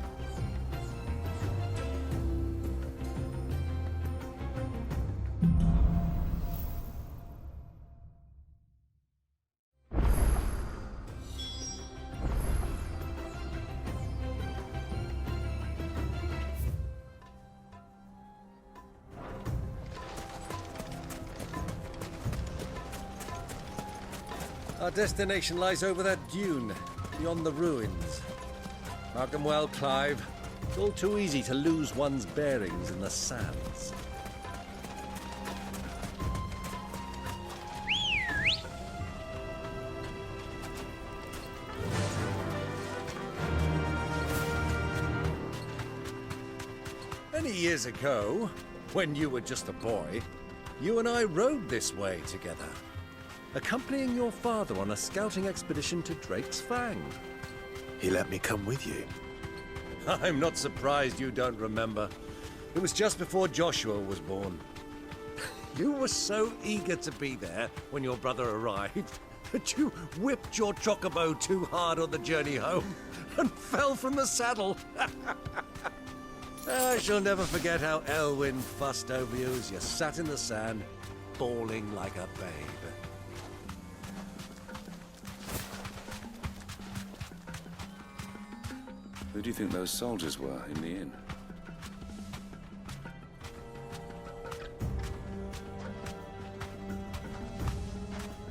Our destination lies over that dune, beyond the ruins. Mark them well, Clive. It's all too easy to lose one's bearings in the sands. Many years ago, when you were just a boy, you and I rode this way together, accompanying your father on a scouting expedition to Drake's Fang. He let me come with you. I'm not surprised you don't remember. It was just before Joshua was born. You were so eager to be there when your brother arrived that you whipped your chocobo too hard on the journey home and fell from the saddle. I shall never forget how Elwyn fussed over you as you sat in the sand, bawling like a babe. Who do you think those soldiers were in the inn?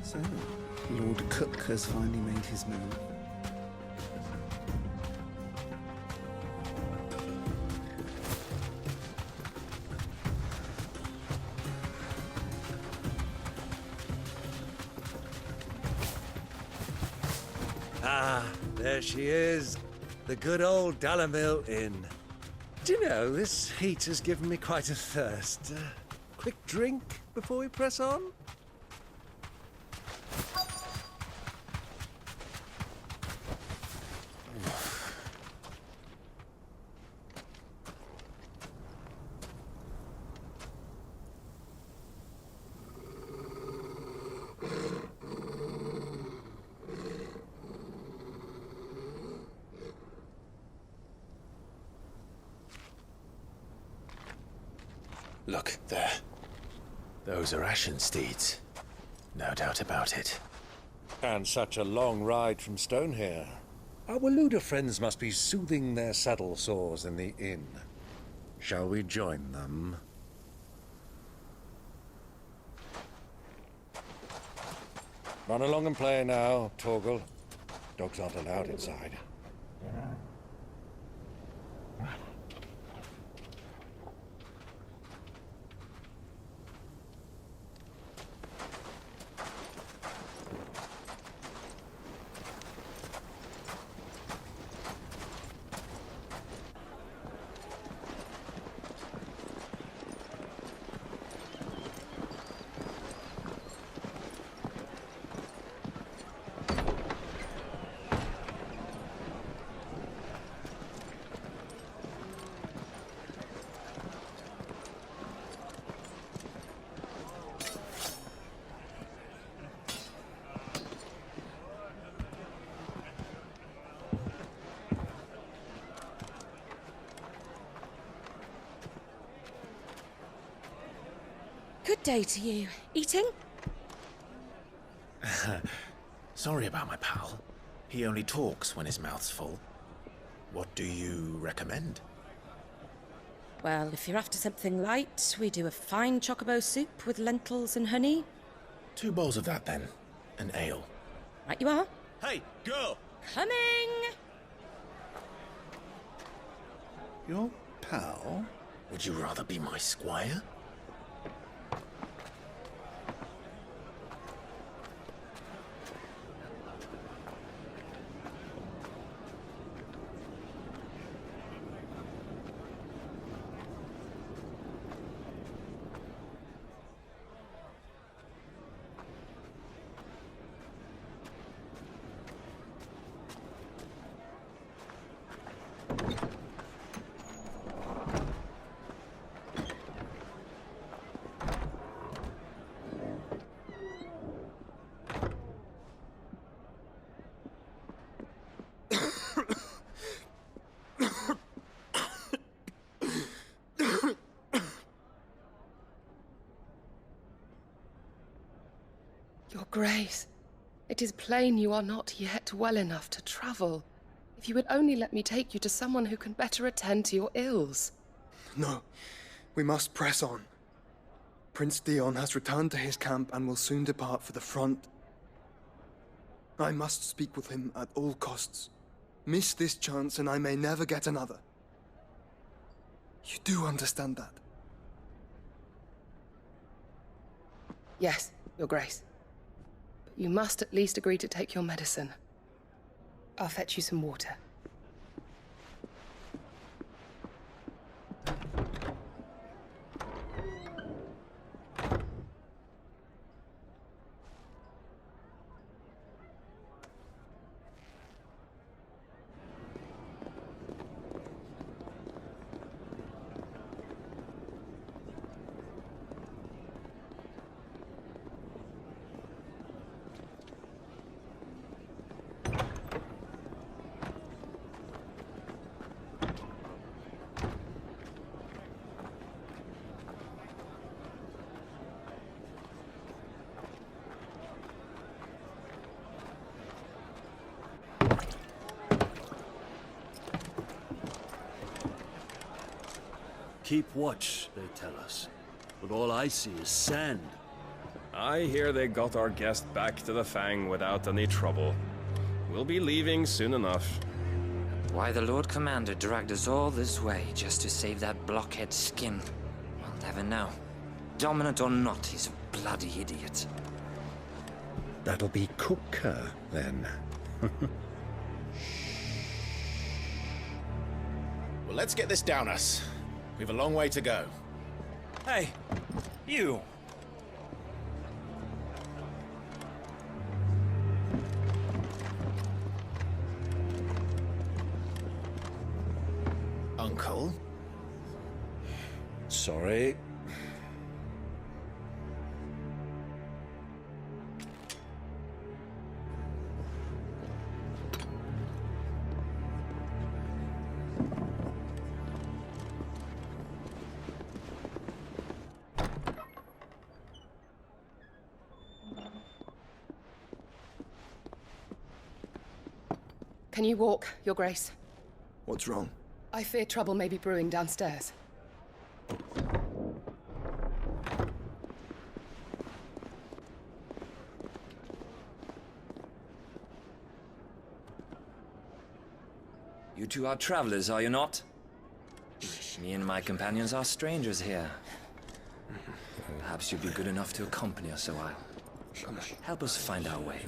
So, Lord Cook has finally made his move. Ah, there she is. The good old Dalamil Inn. Do you know, this heat has given me quite a thirst. Quick drink before we press on? Look, there. Those are Ashen steeds. No doubt about it. And such a long ride from Stonehair. Our Waluda friends must be soothing their saddle sores in the inn. Shall we join them? Run along and play now, Torgal. Dogs aren't allowed inside. Good day to you. Eating? Sorry about my pal. He only talks when his mouth's full. What do you recommend? Well, if you're after something light, we do a fine chocobo soup with lentils and honey. 2 bowls of that, then. An ale. Right you are. Hey, girl! Coming! Your pal? Would you rather be my squire? Your Grace, it is plain you are not yet well enough to travel. If you would only let me take you to someone who can better attend to your ills. No, we must press on. Prince Dion has returned to his camp and will soon depart for the front. I must speak with him at all costs. Miss this chance and I may never get another. You do understand that? Yes, Your Grace. But you must at least agree to take your medicine. I'll fetch you some water. Keep watch, they tell us. But all I see is sand. I hear they got our guest back to the Fang without any trouble. We'll be leaving soon enough. Why the Lord Commander dragged us all this way just to save that blockhead's skin, we'll never know. Dominant or not, he's a bloody idiot. That'll be Cooker, then. Well, let's get this down us. We've a long way to go. Hey, you! Uncle? Sorry. Can you walk, Your Grace? What's wrong? I fear trouble may be brewing downstairs. You two are travelers, are you not? Me and my companions are strangers here. Perhaps you'd be good enough to accompany us a while. Help us find our way.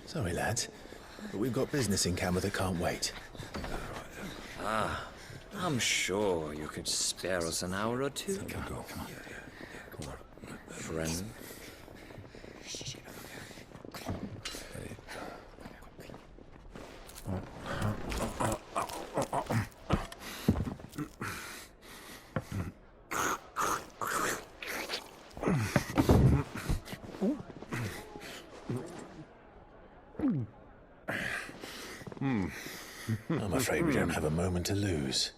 Sorry, lads, but we've got business in camera that can't wait. Ah, I'm sure you could spare us an hour or two. Friend. I'm afraid we don't have a moment to lose.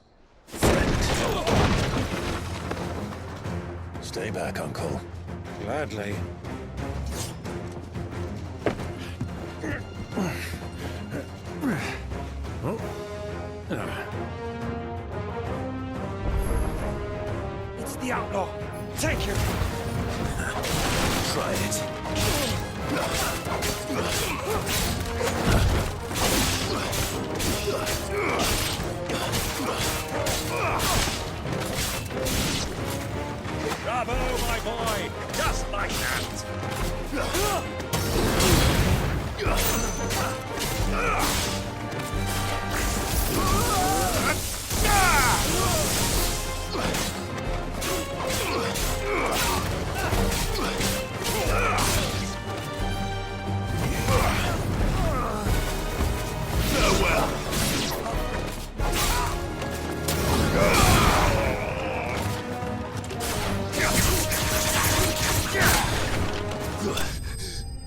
Stay back, Uncle. Gladly. It's the outlaw! Take him! Try it. Bravo, my boy! Just like that!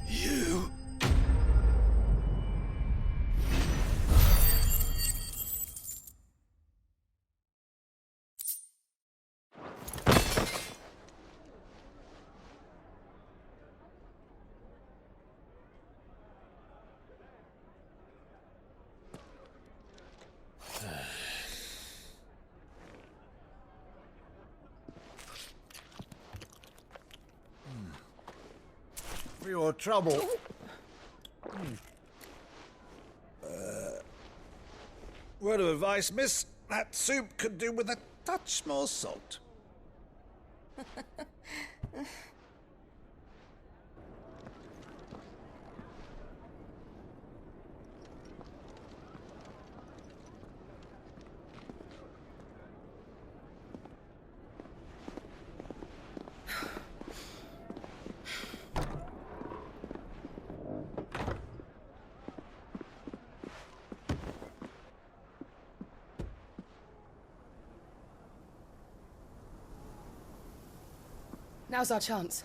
You. For your trouble. Word of advice, miss. That soup could do with a touch more salt. Now's our chance.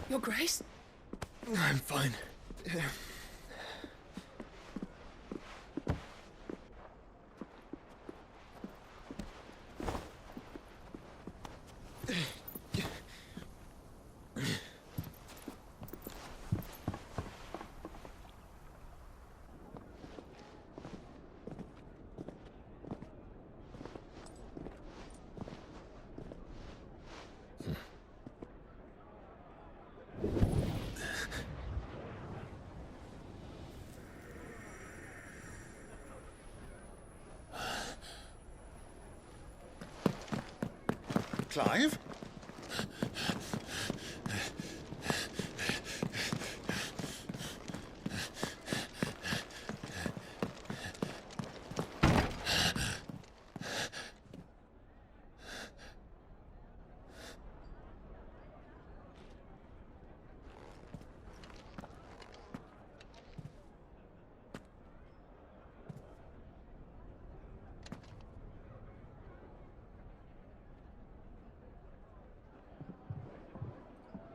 Your Grace? I'm fine. Clive?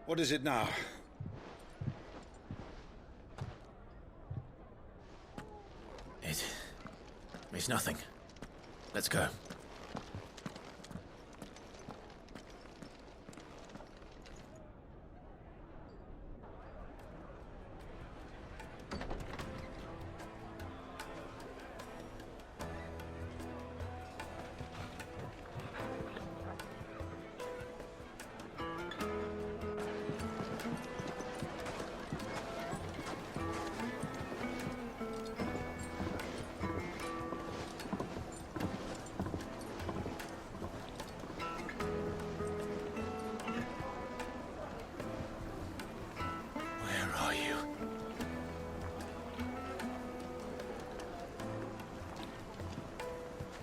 What is it now? It's nothing. Let's go.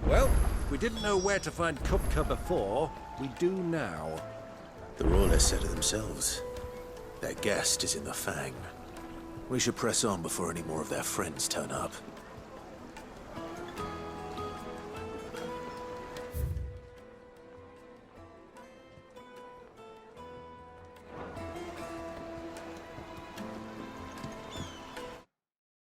Well, if we didn't know where to find Kupka before, we do now. The Rawlers said it themselves. Their guest is in the Fang. We should press on before any more of their friends turn up.